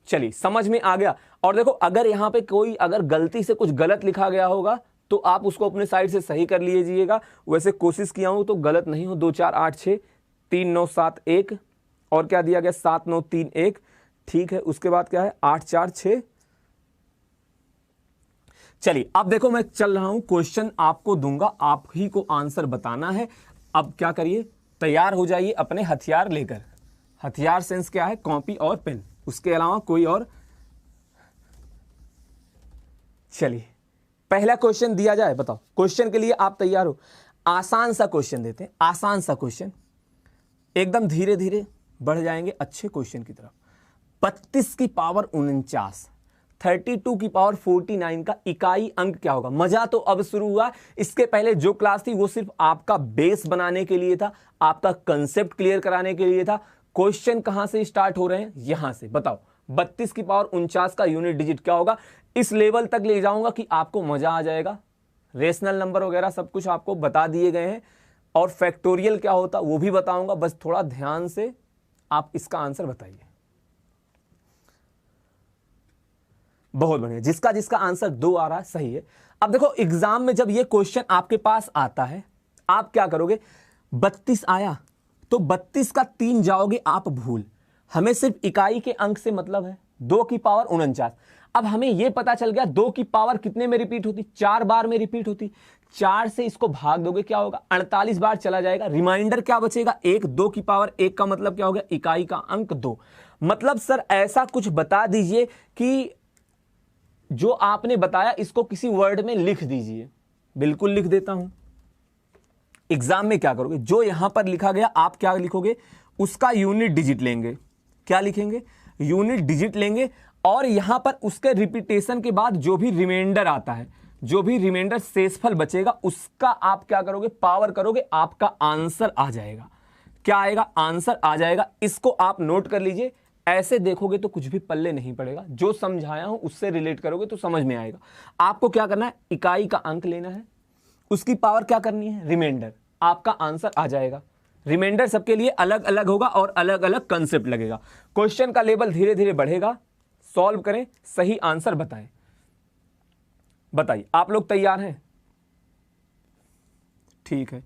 चलिए समझ में आ गया। और देखो अगर यहां पे कोई अगर गलती से कुछ गलत लिखा गया होगा तो आप उसको अपने साइड से सही कर लीजिएगा। वैसे कोशिश किया हूं तो गलत नहीं हो। 2 4 8 6 3 9 7 1 और क्या दिया गया 7 9 3 1, ठीक है। उसके बाद क्या है 8 4 6। चलिए अब देखो मैं चल रहा हूं, क्वेश्चन आपको दूंगा, आप ही को आंसर बताना है। अब क्या करिए, तैयार हो जाइए अपने हथियार लेकर। हथियार सेंस क्या है, कॉपी और पेन, उसके अलावा कोई और। चलिए पहला क्वेश्चन दिया जाए, बताओ क्वेश्चन के लिए आप तैयार हो? आसान सा क्वेश्चन देते हैं, आसान सा क्वेश्चन, एकदम धीरे धीरे बढ़ जाएंगे अच्छे क्वेश्चन की तरफ। 32 की पावर 49, 32 की पावर 49 का इकाई अंक क्या होगा? मजा तो अब शुरू हुआ। इसके पहले जो क्लास थी वो सिर्फ आपका बेस बनाने के लिए था, आपका कंसेप्ट क्लियर कराने के लिए था। क्वेश्चन कहां से स्टार्ट हो रहे हैं, यहां से। बताओ 32 की पावर 49 का यूनिट डिजिट क्या होगा? इस लेवल तक ले जाऊंगा कि आपको मजा आ जाएगा। रेशनल नंबर वगैरह सब कुछ आपको बता दिए गए हैं और फैक्टोरियल क्या होता वो भी बताऊंगा, बस थोड़ा ध्यान से आप इसका आंसर बताइए। बहुत बढ़िया, जिसका जिसका आंसर 2 आ रहा है सही है। अब देखो एग्जाम में जब ये क्वेश्चन आपके पास आता है, आप क्या करोगे, 32 आया तो 32 का 3 जाओगे आप भूल, हमें सिर्फ इकाई के अंक से मतलब है, 2 की पावर 49। अब हमें यह पता चल गया 2 की पावर कितने में रिपीट होती, 4 बार में रिपीट होती। 4 से इसको भाग दोगे क्या होगा, 48 बार चला जाएगा, रिमाइंडर क्या बचेगा 1। 2 की पावर 1 का मतलब क्या हो गया, इकाई का अंक 2। मतलब सर ऐसा कुछ बता दीजिए कि जो आपने बताया इसको किसी वर्ड में लिख दीजिए। बिल्कुल लिख देता हूं। एग्जाम में क्या करोगे, जो यहां पर लिखा गया आप क्या लिखोगे, उसका यूनिट डिजिट लेंगे। क्या लिखेंगे, यूनिट डिजिट लेंगे, और यहां पर उसके रिपीटेशन के बाद जो भी रिमाइंडर आता है, जो भी रिमाइंडर शेषफल बचेगा उसका आप क्या करोगे, पावर करोगे, आपका आंसर आ जाएगा। क्या आएगा, आंसर आ जाएगा। इसको आप नोट कर लीजिए। ऐसे देखोगे तो कुछ भी पल्ले नहीं पड़ेगा, जो समझाया हूं उससे रिलेट करोगे तो समझ में आएगा। आपको क्या करना है, इकाई का अंक लेना है, उसकी पावर क्या करनी है, रिमाइंडर, आपका आंसर आ जाएगा। रिमाइंडर सबके लिए अलग अलग होगा और अलग अलग कंसेप्ट लगेगा। क्वेश्चन का लेवल धीरे धीरे बढ़ेगा। सॉल्व करें, सही आंसर बताएं। बताइए, आप लोग तैयार हैं? ठीक है,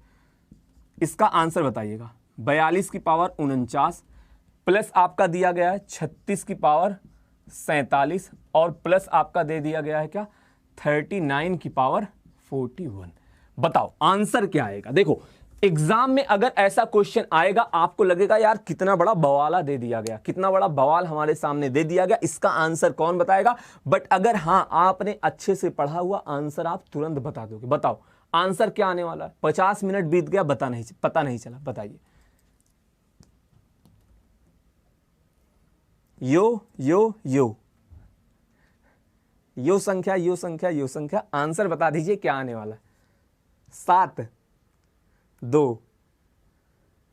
इसका आंसर बताइएगा। 42 की पावर 49 प्लस आपका दिया गया है 36 की पावर 47 और प्लस आपका दे दिया गया है क्या, 39 की पावर 41। बताओ आंसर क्या आएगा। देखो एग्जाम में अगर ऐसा क्वेश्चन आएगा आपको लगेगा यार कितना बड़ा बवाला दे दिया गया, कितना बड़ा बवाल हमारे सामने दे दिया गया, इसका आंसर कौन बताएगा। बट अगर हां आपने अच्छे से पढ़ा हुआ, आंसर आप तुरंत बता दोगे। बताओ आंसर क्या आने वाला है। 50 मिनट बीत गया, पता नहीं चला। बताइए, यो यो यो यो संख्या, यो संख्या, यो संख्या, आंसर बता दीजिए क्या आने वाला है। 7 2,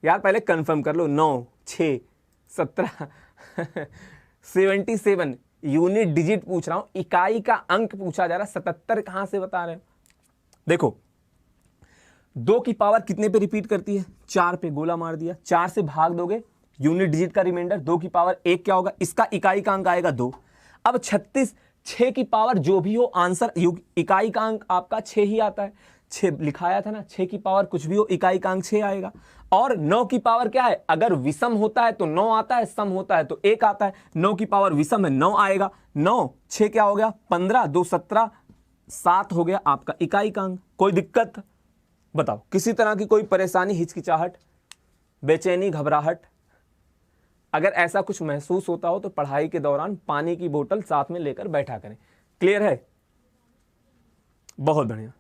यार पहले कंफर्म कर लो, 9 6 17 77। यूनिट डिजिट पूछ रहा हूं, इकाई का अंक पूछा जा रहा है, 77 कहां से बता रहे हो। देखो 2 की पावर कितने पे रिपीट करती है, 4 पे, गोला मार दिया। 4 से भाग दोगे, यूनिट डिजिट का रिमाइंडर 2 की पावर 1 क्या होगा, इसका इकाई का अंक आएगा 2। अब 36, 6 की पावर जो भी हो, आंसर इकाई का अंक आपका 6 ही आता है। 6 लिखाया था ना, 6 की पावर कुछ भी हो, इकाई का अंक 6 आएगा। और 9 की पावर क्या है, अगर विषम होता है तो 9 आता है, सम होता है तो 1 आता है। 9 की पावर विषम है, 9 आएगा। 9 6 क्या हो गया, 15 2 17, 7 हो गया आपका इकाई का अंक। कोई दिक्कत बताओ, किसी तरह की कोई परेशानी, हिचकिचाहट, बेचैनी, घबराहट। अगर ऐसा कुछ महसूस होता हो तो पढ़ाई के दौरान पानी की बोतल साथ में लेकर बैठा करें। क्लियर है? बहुत बढ़िया,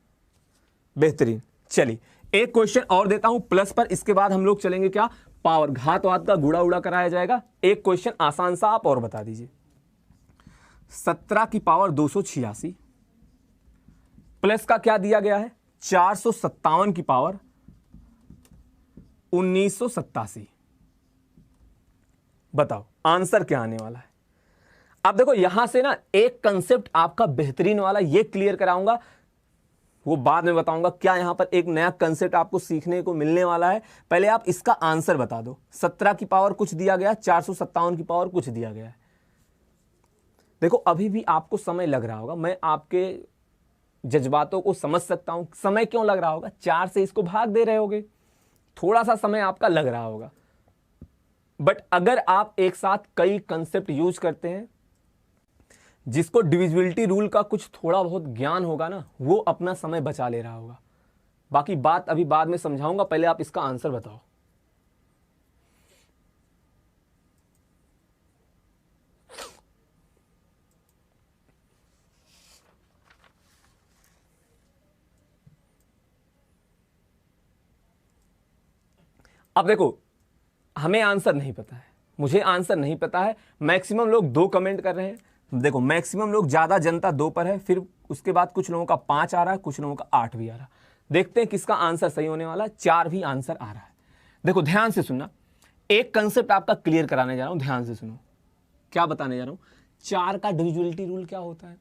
बेहतरीन। चलिए एक क्वेश्चन और देता हूं प्लस पर, इसके बाद हम लोग चलेंगे क्या, पावर, घात वात का गुड़ा उड़ा कराया जाएगा। एक क्वेश्चन आसान सा आप और बता दीजिए। 17 की पावर 286 प्लस का क्या दिया गया है, 457 की पावर 1987। बताओ आंसर क्या आने वाला है। अब देखो यहां से ना एक कंसेप्ट आपका बेहतरीन वाला ये क्लियर कराऊंगा, वो बाद में बताऊंगा। क्या यहां पर एक नया कंसेप्ट आपको सीखने को मिलने वाला है। पहले आप इसका आंसर बता दो। 17 की पावर कुछ दिया गया, 457 की पावर कुछ दिया गया है। देखो अभी भी आपको समय लग रहा होगा, मैं आपके जज्बातों को समझ सकता हूं। समय क्यों लग रहा होगा, 4 से इसको भाग दे रहे होगे, थोड़ा सा समय आपका लग रहा होगा। बट अगर आप एक साथ कई कंसेप्ट यूज करते हैं, जिसको डिविजिबिलिटी रूल का कुछ थोड़ा बहुत ज्ञान होगा ना, वो अपना समय बचा ले रहा होगा। बाकी बात अभी बाद में समझाऊंगा, पहले आप इसका आंसर बताओ। अब देखो हमें आंसर नहीं पता है, मुझे आंसर नहीं पता है। मैक्सिमम लोग 2 कमेंट कर रहे हैं। देखो मैक्सिमम लोग, ज्यादा जनता 2 पर है, फिर उसके बाद कुछ लोगों का 5 आ रहा है, कुछ लोगों का 8 भी आ रहा है। देखते हैं किसका आंसर सही होने वाला है। 4 भी आंसर आ रहा है। देखो ध्यान से सुनना, एक कंसेप्ट आपका क्लियर कराने जा रहा हूं, ध्यान से सुनो। क्या बताने जा रहा हूं, 4 का डिविजिबिलिटी रूल क्या होता है।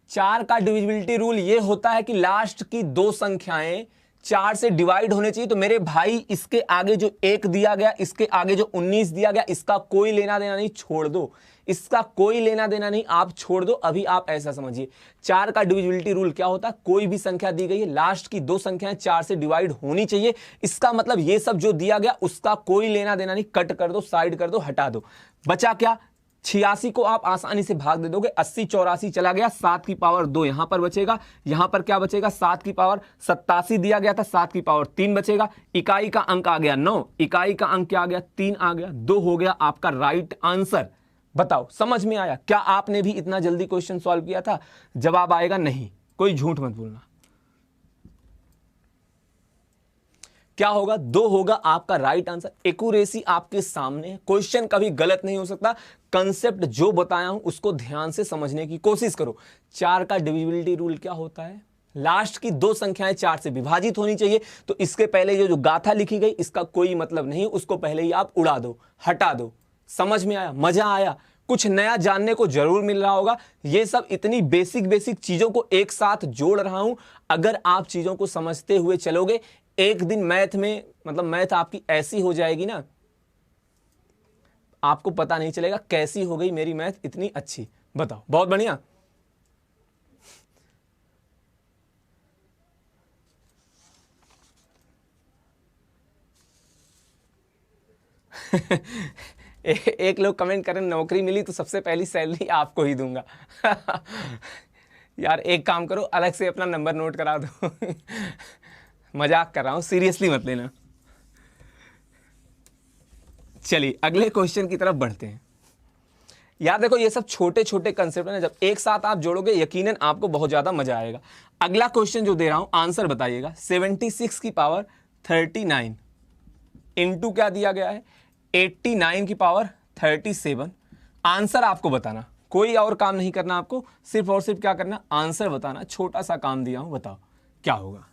4 का डिविजिबिलिटी रूल ये होता है कि लास्ट की 2 संख्याएं 4 से डिवाइड होने चाहिए। तो मेरे भाई इसके आगे जो 1 दिया गया, इसके आगे जो 19 दिया गया, इसका कोई लेना देना नहीं, छोड़ दो, इसका कोई लेना देना नहीं, आप छोड़ दो। अभी आप ऐसा समझिए 4 का डिविजिबिलिटी रूल क्या होता है, कोई भी संख्या दी गई है, लास्ट की 2 संख्याएं 4 से डिवाइड होनी चाहिए। इसका मतलब ये सब जो दिया गया उसका कोई लेना देना नहीं, कट कर दो, साइड कर दो, हटा दो। बचा क्या, 86 को आप आसानी से भाग दे दोगे, 80 84 चला गया, 7 की पावर 2 यहां पर बचेगा, यहां पर क्या बचेगा, 7 की पावर 87 दिया गया था, 7 की पावर 3 बचेगा। इकाई का अंक आ गया 9, इकाई का अंक क्या आ गया, 3 आ गया, 2 हो गया आपका राइट आंसर। बताओ समझ में आया? क्या आपने भी इतना जल्दी क्वेश्चन सॉल्व किया था? जवाब आएगा नहीं, कोई झूठ मत बोलना। क्या होगा, 2 होगा आपका राइट आंसर। एक्यूरेसी आपके सामने है, क्वेश्चन कभी गलत नहीं हो सकता। कंसेप्ट जो बताया हूं उसको ध्यान से समझने की कोशिश करो। 4 का डिविजिबिलिटी रूल क्या होता है, लास्ट की 2 संख्याएं 4 से विभाजित होनी चाहिए। तो इसके पहले जो गाथा लिखी गई इसका कोई मतलब नहीं, उसको पहले ही आप उड़ा दो, हटा दो। समझ में आया? मजा आया? कुछ नया जानने को जरूर मिल रहा होगा। ये सब इतनी बेसिक चीजों को एक साथ जोड़ रहा हूं। अगर आप चीजों को समझते हुए चलोगे, एक दिन मैथ में, मतलब मैथ आपकी ऐसी हो जाएगी ना, आपको पता नहीं चलेगा कैसी हो गई मेरी मैथ इतनी अच्छी। बताओ, बहुत बढ़िया। एक लोग कमेंट करें, नौकरी मिली तो सबसे पहली सैलरी आपको ही दूंगा। यार एक काम करो, अलग से अपना नंबर नोट करा दो। मजाक कर रहा हूं, सीरियसली मत लेना। चलिए अगले क्वेश्चन की तरफ बढ़ते हैं। यार देखो, ये सब छोटे छोटे कंसेप्ट है ना, जब एक साथ आप जोड़ोगे यकीनन आपको बहुत ज्यादा मजा आएगा। अगला क्वेश्चन जो दे रहा हूं, आंसर बताइएगा। 76 की पावर 39 इंटू क्या दिया गया है, 89 की पावर 37। आंसर आपको बताना, कोई और काम नहीं करना आपको, सिर्फ और सिर्फ क्या करना, आंसर बताना। छोटा सा काम दिया हूं, बताओ क्या होगा।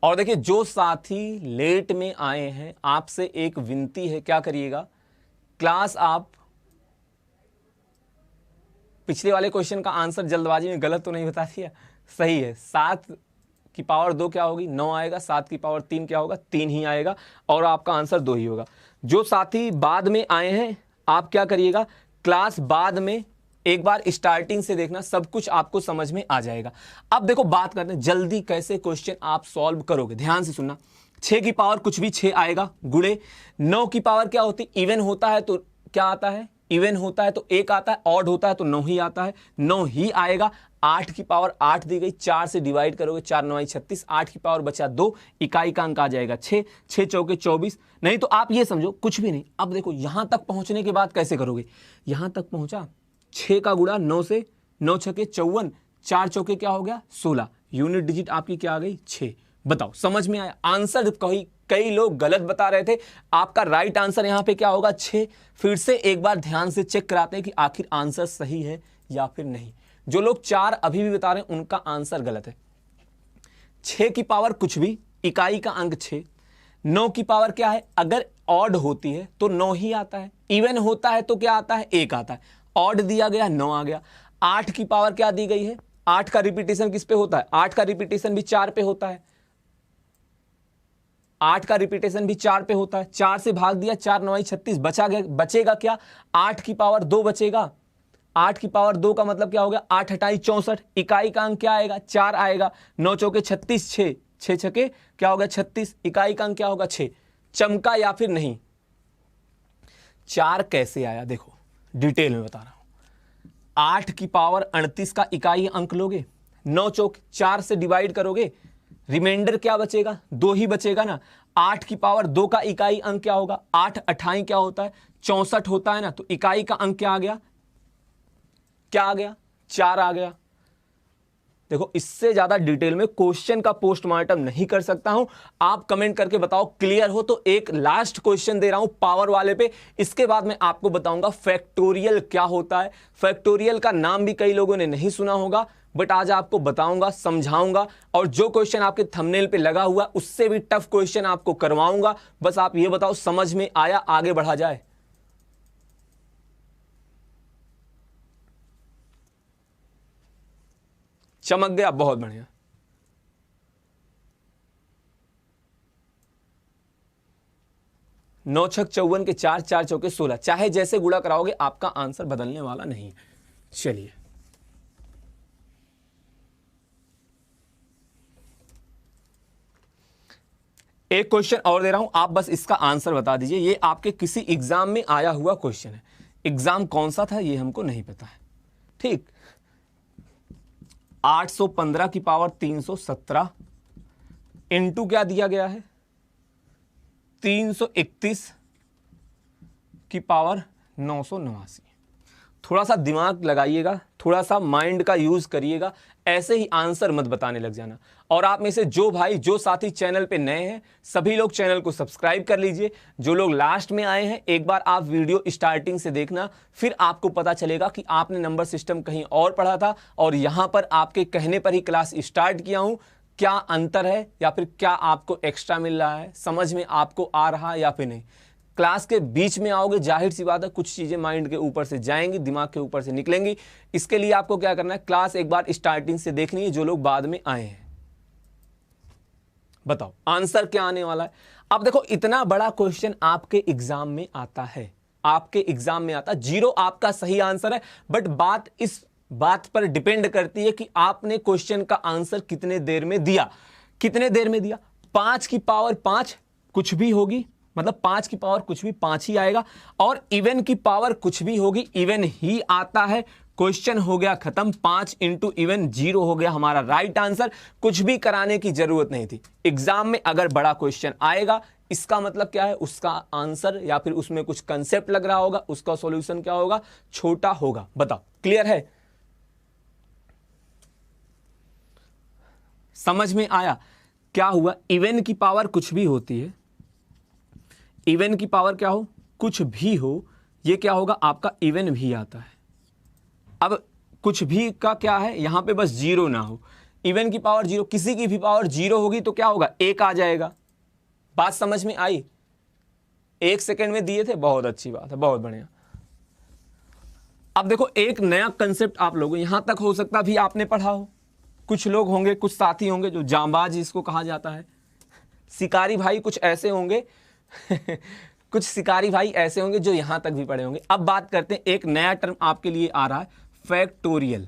और देखिए, जो साथी लेट में आए हैं, आपसे एक विनती है, क्या करिएगा, क्लास आप पिछले वाले क्वेश्चन का आंसर जल्दबाजी में गलत तो नहीं बता दिया, सही है। 7 की पावर 2 क्या होगी, 9 आएगा। 7 की पावर 3 क्या होगा, 3 ही आएगा, और आपका आंसर 2 ही होगा। जो साथी बाद में आए हैं, आप क्या करिएगा, क्लास बाद में एक बार स्टार्टिंग से देखना, सब कुछ आपको समझ में आ जाएगा। अब देखो, बात करते हैं जल्दी कैसे क्वेश्चन आप सॉल्व करोगे। ध्यान से सुनना। 6 की पावर कुछ भी 6 आएगा, गुणे। 9 की पावर क्या होती, इवन होता है तो क्या आता है, इवन होता है तो 1 आता है, ऑड होता है तो 9 ही आता है, 9 ही आएगा। 8 की पावर 8 दी गई, 4 से डिवाइड करोगे, 4 9 36, 8 की पावर बचा 2, इकाई का अंक आ जाएगा 6, 6 चौके 24। नहीं तो आप ये समझो कुछ भी नहीं। अब देखो यहां तक पहुंचने के बाद कैसे करोगे, यहां तक पहुंचा, 6 का गुणा 9 से, 9 छके 54, 4 चौके क्या हो गया 16, यूनिट डिजिट आपकी क्या आ गई 6। बताओ समझ में आया? आंसर कई लोग गलत बता रहे थे, आपका राइट आंसर यहां पे क्या होगा 6। फिर से एक बार ध्यान से चेक कराते हैं कि आखिर आंसर सही है या फिर नहीं। जो लोग 4 अभी भी बता रहे हैं उनका आंसर गलत है। 6 की पावर कुछ भी, इकाई का अंक 6। 9 की पावर क्या है, अगर ऑड होती है तो 9 ही आता है, इवन होता है तो क्या आता है 1 आता है, ऑड दिया गया 9 आ गया। 8 की पावर क्या दी गई है, 8 का रिपीटेशन किस पे होता है, 8 का रिपीटेशन भी 4 पे होता है, 8 का रिपीटेशन भी 4 पे होता है। 4 से भाग दिया, 4 9 36, बचेगा क्या, 8 की पावर 2 बचेगा। 8 की पावर 2 का मतलब क्या हो गया, 8 हटाई 64, इकाई का अंक क्या आएगा 4 आएगा। 9 चौके 36, 6 6 छके क्या होगा 36, इकाई का अंक क्या होगा 6। चमका या फिर नहीं? 4 कैसे आया देखो, डिटेल में बता रहा हूं। 8 की पावर 38 का इकाई अंक लोगे, 9 चौक 4 से डिवाइड करोगे, रिमाइंडर क्या बचेगा 2 ही बचेगा ना। 8 की पावर 2 का इकाई अंक क्या होगा, 8 अठाई क्या होता है 64 होता है ना, तो इकाई का अंक क्या आ गया, क्या आ गया 4 आ गया। देखो इससे ज्यादा डिटेल में क्वेश्चन का पोस्टमार्टम नहीं कर सकता हूं, आप कमेंट करके बताओ क्लियर हो तो। एक लास्ट क्वेश्चन दे रहा हूं पावर वाले पे, इसके बाद मैं आपको बताऊंगा फैक्टोरियल क्या होता है। फैक्टोरियल का नाम भी कई लोगों ने नहीं सुना होगा, बट आज आपको बताऊंगा, समझाऊंगा, और जो क्वेश्चन आपके थंबनेल पे लगा हुआ उससे भी टफ क्वेश्चन आपको करवाऊंगा। बस आप ये बताओ समझ में आया, आगे बढ़ा जाए। चमक गया, बहुत बढ़िया। नौ छक 54 के 4, 4 चौके 16। चाहे जैसे गुणा कराओगे आपका आंसर बदलने वाला नहीं। चलिए एक क्वेश्चन और दे रहा हूं, आप बस इसका आंसर बता दीजिए। ये आपके किसी एग्जाम में आया हुआ क्वेश्चन है। एग्जाम कौन सा था ये हमको नहीं पता है, ठीक। 815 की पावर 317 इंटू क्या दिया गया है, 331 की पावर 989। थोड़ा सा दिमाग लगाइएगा, थोड़ा सा माइंड का यूज करिएगा, ऐसे ही आंसर मत बताने लग जाना। और आप में से जो भाई जो साथी चैनल पे नए हैं सभी लोग चैनल को सब्सक्राइब कर लीजिए। जो लोग लास्ट में आए हैं एक बार आप वीडियो स्टार्टिंग से देखना, फिर आपको पता चलेगा कि आपने नंबर सिस्टम कहीं और पढ़ा था और यहां पर आपके कहने पर ही क्लास स्टार्ट किया हूं। क्या अंतर है या फिर क्या आपको एक्स्ट्रा मिल रहा है, समझ में आपको आ रहा है या फिर नहीं। क्लास के बीच में आओगे, जाहिर सी बात है कुछ चीजें माइंड के ऊपर से जाएंगी, दिमाग के ऊपर से निकलेंगी। इसके लिए आपको क्या करना है, क्लास एक बार स्टार्टिंग से देखनी है, जो लोग बाद में आए हैं। बताओ आंसर क्या आने वाला है। अब देखो इतना बड़ा क्वेश्चन आपके एग्जाम में आता है, आपके एग्जाम में आता है। 0 आपका सही आंसर है, बट बात इस बात पर डिपेंड करती है कि आपने क्वेश्चन का आंसर कितने देर में दिया, कितने देर में दिया। 5 की पावर 5 कुछ भी होगी, मतलब 5 की पावर कुछ भी 5 ही आएगा, और इवन की पावर कुछ भी होगी, इवन ही आता है। क्वेश्चन हो गया खत्म। 5 इंटू इवन 0 हो गया हमारा राइट आंसर। कुछ भी कराने की जरूरत नहीं थी। एग्जाम में अगर बड़ा क्वेश्चन आएगा इसका मतलब क्या है, उसका आंसर या फिर उसमें कुछ कंसेप्ट लग रहा होगा, उसका सॉल्यूशन क्या होगा, छोटा होगा। बताओ क्लियर है, समझ में आया क्या हुआ। इवन की पावर कुछ भी होती है, इवन की पावर क्या हो, कुछ भी हो, ये क्या होगा आपका इवन भी आता है। अब कुछ भी का क्या है, यहां पे बस 0 ना हो, इवन की पावर 0, किसी की भी पावर 0 होगी तो क्या होगा, 1 आ जाएगा। बात समझ में आई, 1 सेकेंड में दिए थे, बहुत अच्छी बात है, बहुत बढ़िया। अब देखो एक नया कंसेप्ट आप लोगों, यहां तक हो सकता भी आपने पढ़ा हो, कुछ लोग होंगे, कुछ साथी होंगे जो जांबाज जिसको कहा जाता है, शिकारी भाई कुछ ऐसे होंगे कुछ शिकारी भाई ऐसे होंगे जो यहां तक भी पढ़े होंगे। अब बात करते हैं, एक नया टर्म आपके लिए आ रहा है, फैक्टोरियल।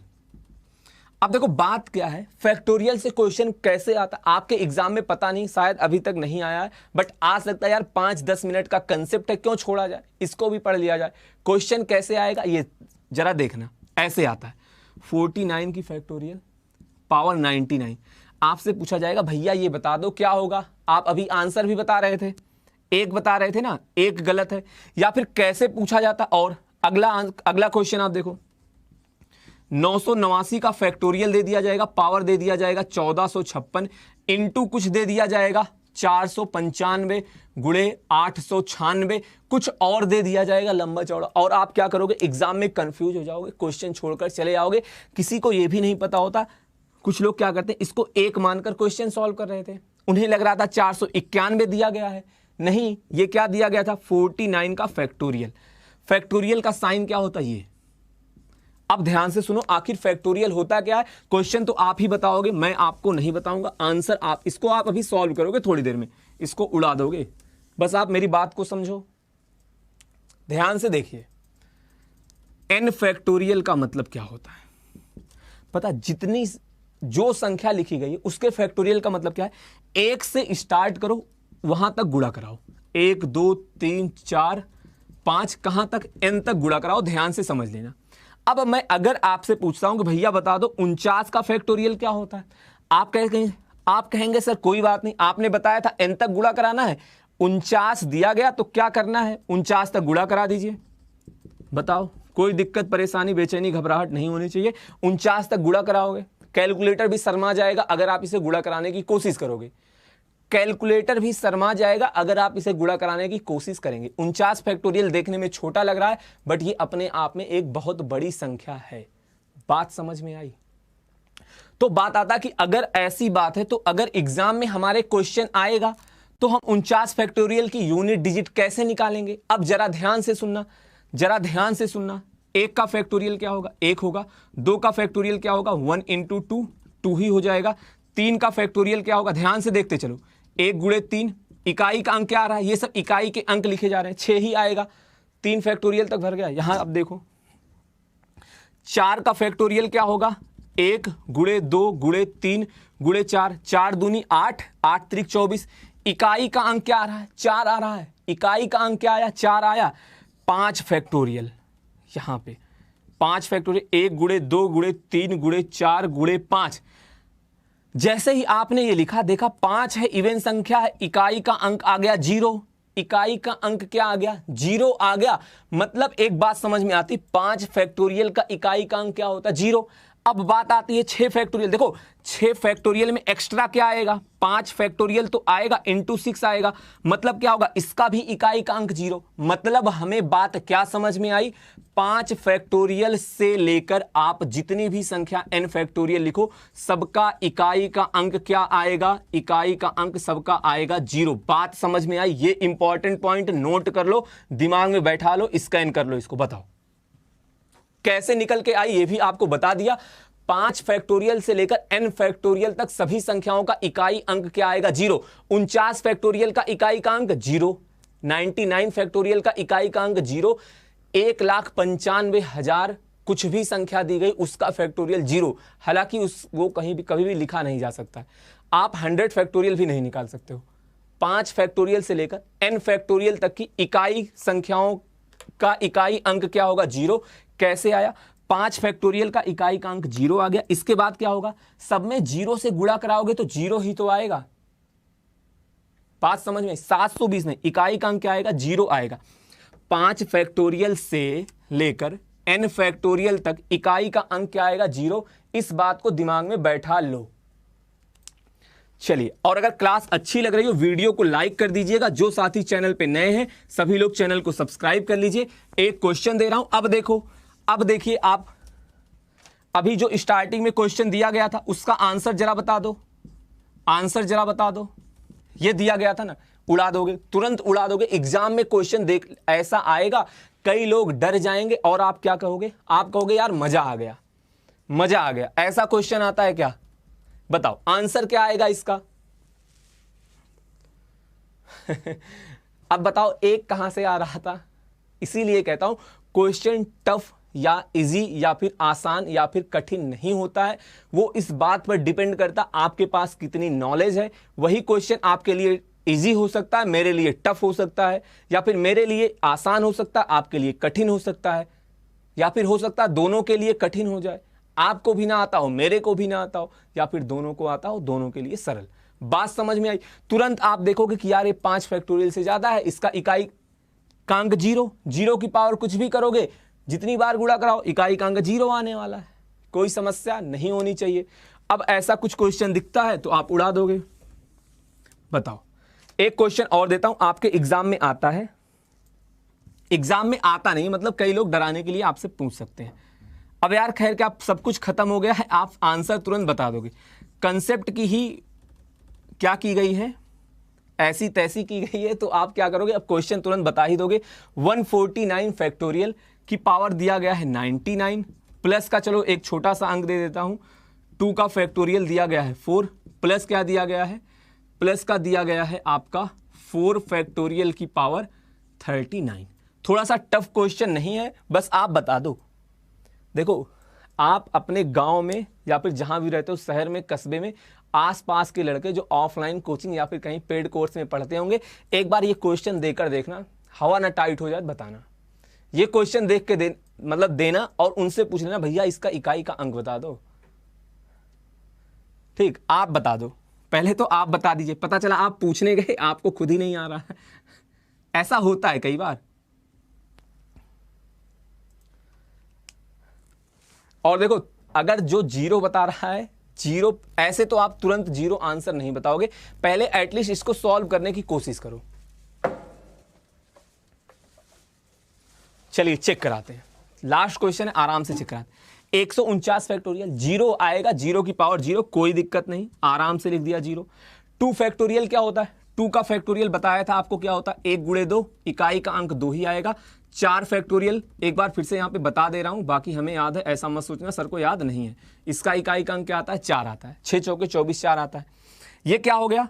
अब देखो बात क्या है, फैक्टोरियल से क्वेश्चन कैसे आता है आपके एग्जाम में पता नहीं, शायद अभी तक नहीं आया है, बट आ सकता है यार 5-10 मिनट का कंसेप्ट है, क्यों छोड़ा जाए, इसको भी पढ़ लिया जाए। क्वेश्चन कैसे आएगा ये जरा देखना, ऐसे आता है 49 की फैक्टोरियल पावर 99। आपसे पूछा जाएगा भैया ये बता दो क्या होगा, आप अभी आंसर भी बता रहे थे, एक बता रहे थे ना, एक गलत है, या फिर कैसे पूछा जाता। और अगला क्वेश्चन आप देखो, 989 का फैक्टोरियल दे दिया जाएगा, पावर दे दिया जाएगा 1456, इंटू कुछ दे दिया जाएगा 495 गुणे 896, कुछ और दे दिया जाएगा लंबा चौड़ा। और आप क्या करोगे, एग्जाम में कंफ्यूज हो जाओगे, क्वेश्चन छोड़कर चले जाओगे। किसी को यह भी नहीं पता होता, कुछ लोग क्या करते हैं, इसको 1 मानकर क्वेश्चन सॉल्व कर रहे थे, उन्हें लग रहा था 491 दिया गया है, नहीं ये क्या दिया गया था, 49 का फैक्टोरियल। फैक्टोरियल का साइन क्या होता है ये, अब ध्यान से सुनो, आखिर फैक्टोरियल होता क्या है। क्वेश्चन तो आप ही बताओगे, मैं आपको नहीं बताऊंगा, आंसर आप, इसको आप अभी सॉल्व करोगे थोड़ी देर में, इसको उड़ा दोगे। बस आप मेरी बात को समझो, ध्यान से देखिए। n फैक्टोरियल का मतलब क्या होता है पता, जितनी जो संख्या लिखी गई है उसके फैक्टोरियल का मतलब क्या है, 1 से स्टार्ट करो वहां तक गुणा कराओ, 1 2 3 4 5 कहां तक, n तक गुणा कराओ, ध्यान से समझ लेना। अब मैं अगर आपसे पूछता हूं कि भैया बता दो 49 का फैक्टोरियल क्या होता है, आप कहेंगे सर कोई बात नहीं, आपने बताया था n तक गुणा कराना है, 49 दिया गया तो क्या करना है, 49 तक गुणा करा दीजिए। बताओ कोई दिक्कत परेशानी बेचैनी घबराहट नहीं होनी चाहिए। 49 तक गुणा कराओगे, कैलकुलेटर भी शर्मा जाएगा अगर आप इसे गुणा कराने की कोशिश करोगे, कैलकुलेटर भी शर्मा जाएगा अगर आप इसे गुणा कराने की कोशिश करेंगे। 49 फैक्टोरियल देखने में छोटा लग रहा है, बट ये अपने आप में एक बहुत बड़ी संख्या है। बात समझ में आई। तो बात आता कि अगर ऐसी बात है तो अगर एग्जाम में हमारे क्वेश्चन आएगा तो हम 49 फैक्टोरियल की यूनिट डिजिट कैसे निकालेंगे। अब जरा ध्यान से सुनना, जरा ध्यान से सुनना। 1 का फैक्टोरियल क्या होगा, 1 होगा। 2 का फैक्टोरियल क्या होगा, 1 × 2 2 ही हो जाएगा। 3 का फैक्टोरियल क्या होगा, ध्यान से देखते चलो, 1 गुणे 3, इकाई का अंक क्या आ रहा है, ये सब इकाई के अंक लिखे जा रहे हैं, 6 ही आएगा। 3 फैक्टोरियल तक भर गया। यहां अब देखो 4 का फैक्टोरियल क्या होगा, 1 गुणे 2 गुणे 3 गुणे 4, 4 दूनी 8, 8 त्रिक 24, इकाई का अंक क्या आ रहा है, 4 आ रहा है, इकाई का अंक क्या आया, 4 आया। 5 फैक्टोरियल, यहां पे 5 फैक्टोरियल, 1 गुणे 2 गुणे 3 गुणे 4 गुणे 5। जैसे ही आपने ये लिखा, देखा 5 है, इवन संख्या है, इकाई का अंक आ गया 0, इकाई का अंक क्या आ गया, 0 आ गया। मतलब एक बात समझ में आती, 5 फैक्टोरियल का इकाई का अंक क्या होता है, 0। अब बात आती है 6 फैक्टोरियल। देखो 6 फैक्टोरियल में एक्स्ट्रा क्या आएगा, 5 फैक्टोरियल तो आएगा, इंटू 6 आएगा। मतलब क्या होगा, इसका भी इकाई का अंक 0। मतलब हमें बात क्या समझ में आई, 5 फैक्टोरियल से लेकर आप जितनी भी संख्या n फैक्टोरियल लिखो, सबका इकाई का अंक क्या आएगा, इकाई का अंक सबका आएगा 0। बात समझ में आई, ये इंपॉर्टेंट पॉइंट नोट कर लो, दिमाग में बैठा लो, स्कैन कर लो, इसको बताओ कैसे निकल के आई, ये भी आपको बता दिया। 5 फैक्टोरियल से लेकर n फैक्टोरियल तक सभी संख्याओं का इकाई अंक क्या आएगा, 0। 49 फैक्टोरियल का इकाई का अंक 0, 99 फैक्टोरियल का इकाई का अंक 0, 1,95,000 कुछ भी संख्या दी गई उसका फैक्टोरियल 0। हालांकि उसको कहीं भी कभी भी लिखा नहीं जा सकता है। आप 100 फैक्टोरियल भी नहीं निकाल सकते हो। 5 फैक्टोरियल से लेकर n फैक्टोरियल तक की इकाई संख्याओं का इकाई अंक क्या होगा, 0। कैसे आया, 5 फैक्टोरियल का इकाई का अंक 0 आ गया। इसके बाद क्या होगा, सब में 0 से गुणा कराओगे तो 0 ही तो आएगा। बात समझ में, 720 नहीं, इकाई का अंक क्या आएगा, 0 आएगा। 5 फैक्टोरियल से लेकर n फैक्टोरियल तक इकाई का अंक क्या आएगा, 0। इस बात को दिमाग में बैठा लो। चलिए, और अगर क्लास अच्छी लग रही हो, वीडियो को लाइक कर दीजिएगा। जो साथी चैनल पे नए हैं सभी लोग चैनल को सब्सक्राइब कर लीजिए। एक क्वेश्चन दे रहा हूं, अब देखो, अब देखिए आप, अभी जो स्टार्टिंग में क्वेश्चन दिया गया था उसका आंसर जरा बता दो, आंसर जरा बता दो। ये दिया गया था ना, उड़ा दोगे, तुरंत उड़ा दोगे। एग्जाम में क्वेश्चन देख ऐसा आएगा, कई लोग डर जाएंगे और आप क्या कहोगे, आप कहोगे यार मजा आ गया, मजा आ गया। ऐसा क्वेश्चन आता है क्या, बताओ आंसर क्या आएगा इसका। अब बताओ एक कहां से आ रहा था। इसीलिए कहता हूं क्वेश्चन टफ या इजी या फिर आसान या फिर कठिन नहीं होता है, वो इस बात पर डिपेंड करता आपके पास कितनी नॉलेज है। वही क्वेश्चन आपके लिए इजी हो सकता है, मेरे लिए टफ हो सकता है, या फिर मेरे लिए आसान हो सकता है, आपके लिए कठिन हो सकता है, या फिर हो सकता है दोनों के लिए कठिन हो जाए, आपको भी ना आता हो मेरे को भी ना आता हो, या फिर दोनों को आता हो दोनों के लिए सरल। बात समझ में आई। तुरंत आप देखोगे कि यार ये 5 फैक्टोरियल से ज्यादा है, इसका इकाई का अंक 0, 0 की पावर कुछ भी करोगे, जितनी बार गुणा कराओ इकाई का अंक 0 आने वाला है। कोई समस्या नहीं होनी चाहिए। अब ऐसा कुछ क्वेश्चन दिखता है तो आप उड़ा दोगे। बताओ, एक क्वेश्चन और देता हूं, आपके एग्जाम में आता है, एग्जाम में आता नहीं मतलब कई लोग डराने के लिए आपसे पूछ सकते हैं। अब यार खैर क्या सब कुछ खत्म हो गया है, आप आंसर तुरंत बता दोगे। कंसेप्ट की ही क्या की गई है, ऐसी तैसी की गई है, तो आप क्या करोगे, अब क्वेश्चन तुरंत बता ही दोगे। 149 फैक्टोरियल की पावर दिया गया है 99, प्लस का चलो एक छोटा सा अंक दे देता हूं, 2 का फैक्टोरियल दिया गया है 4, प्लस क्या दिया गया है, प्लस का दिया गया है आपका 4 फैक्टोरियल की पावर 39। थोड़ा सा टफ क्वेश्चन नहीं है, बस आप बता दो। देखो आप अपने गांव में या फिर जहां भी रहते हो, शहर में, कस्बे में, आसपास के लड़के जो ऑफलाइन कोचिंग या फिर कहीं पेड कोर्स में पढ़ते होंगे, एक बार ये क्वेश्चन देकर देखना, हवा ना टाइट हो जाए बताना। ये क्वेश्चन देख के देना और उनसे पूछ लेना भैया इसका इकाई का अंक बता दो। ठीक, आप बता दो, पहले तो आप बता दीजिए। पता चला आप पूछने गए, आपको खुद ही नहीं आ रहा है। ऐसा होता है कई बार। और देखो अगर जो 0 बता रहा है, 0 ऐसे तो आप तुरंत 0 आंसर नहीं बताओगे, पहले एटलीस्ट इसको सॉल्व करने की कोशिश करो। चलिए चेक कराते हैं, लास्ट क्वेश्चन है, आराम से चेक कराते हैं। 149 फैक्टोरियल 0 आएगा, 0 की पावर 0, कोई दिक्कत नहीं, आराम से लिख दिया 0। 2 फैक्टोरियल क्या होता है, 2 का फैक्टोरियल बताया था आपको क्या होता है, 1 गुणे 2, इकाई का अंक 2 ही आएगा। 4 फैक्टोरियल एक बार फिर से यहाँ पे बता दे रहा हूं, बाकी हमें याद है, ऐसा मत सोचना सर को याद नहीं है। इसका इकाई का अंक क्या आता है, 4 आता है। 6 चौके 24, 4 आता है। ये क्या हो गया,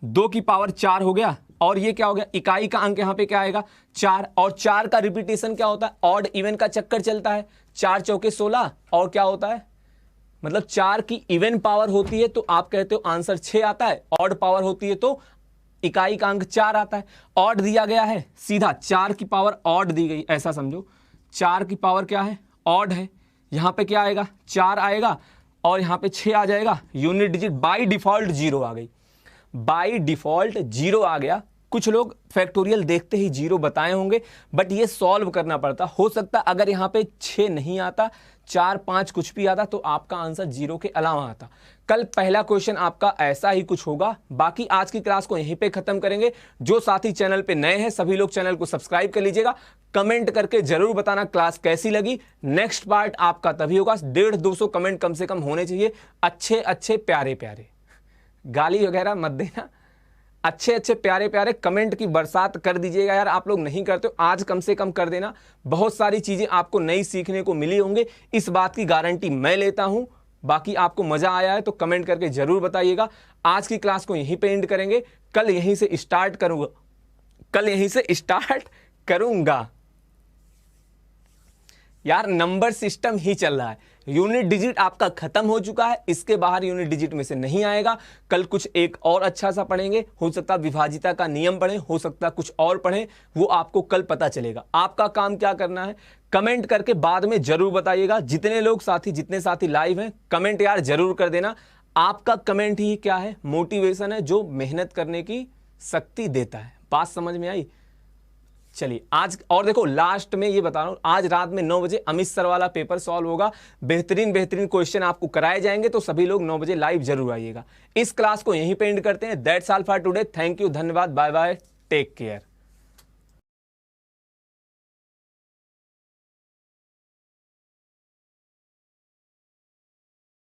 2 की पावर 4 हो गया। और ये क्या हो गया, इकाई का अंक यहाँ पे क्या आएगा, 4। और 4 का रिपीटेशन क्या होता है, ऑड इवन का चक्कर चलता है। 4 चौके 16 और क्या होता है, मतलब 4 की इवन पावर होती है तो आप कहते हो आंसर 6 आता है, ऑड पावर होती है तो इकाई का अंक 4 आता है। ऑड दिया गया है, सीधा 4 की पावर ऑड दी गई, ऐसा समझो 4 की पावर क्या है, ऑड है। यहां पे क्या आएगा, 4 आएगा और यहां पे 6 आ जाएगा। यूनिट डिजिट बाय डिफॉल्ट 0 आ गई, बाय डिफॉल्ट 0 आ गया। कुछ लोग फैक्टोरियल देखते ही 0 बताए होंगे, बट ये सॉल्व करना पड़ता। हो सकता अगर यहां पे 6 नहीं आता, 4 5 कुछ भी आता तो आपका आंसर 0 के अलावा आता। कल पहला क्वेश्चन आपका ऐसा ही कुछ होगा। बाकी आज की क्लास को यहीं पे खत्म करेंगे। जो साथी चैनल पे नए हैं सभी लोग चैनल को सब्सक्राइब कर लीजिएगा। कमेंट करके जरूर बताना क्लास कैसी लगी। नेक्स्ट पार्ट आपका तभी होगा, 150-200 कमेंट कम से कम होने चाहिए, अच्छे अच्छे प्यारे प्यारे, गाली वगैरह मत देना, अच्छे अच्छे प्यारे प्यारे कमेंट की बरसात कर दीजिएगा यार। आप लोग नहीं करते हो, आज कम से कम कर देना। बहुत सारी चीजें आपको नई सीखने को मिली होंगे, इस बात की गारंटी मैं लेता हूं। बाकी आपको मजा आया है तो कमेंट करके जरूर बताइएगा। आज की क्लास को यहीं पे एंड करेंगे, कल यहीं से स्टार्ट करूंगा यार। नंबर सिस्टम ही चल रहा है, यूनिट डिजिट आपका खत्म हो चुका है, इसके बाहर यूनिट डिजिट में से नहीं आएगा। कल कुछ एक और अच्छा सा पढ़ेंगे, हो सकता विभाजिता का नियम पढ़ें, हो सकता कुछ और पढ़ें, वो आपको कल पता चलेगा। आपका काम क्या करना है, कमेंट करके बाद में जरूर बताइएगा। जितने साथी लाइव हैं कमेंट यार जरूर कर देना। आपका कमेंट ही क्या है, मोटिवेशन है जो मेहनत करने की शक्ति देता है। बात समझ में आई? चलिए आज और देखो, लास्ट में ये बता रहा हूं, आज रात में 9 बजे अमित सर वाला पेपर सॉल्व होगा। बेहतरीन क्वेश्चन आपको कराए जाएंगे, तो सभी लोग 9 बजे लाइव जरूर आइएगा। इस क्लास को यहीं पे एंड करते हैं। That's all for today. Thank you, धन्यवाद, बाय बाय, टेक केयर।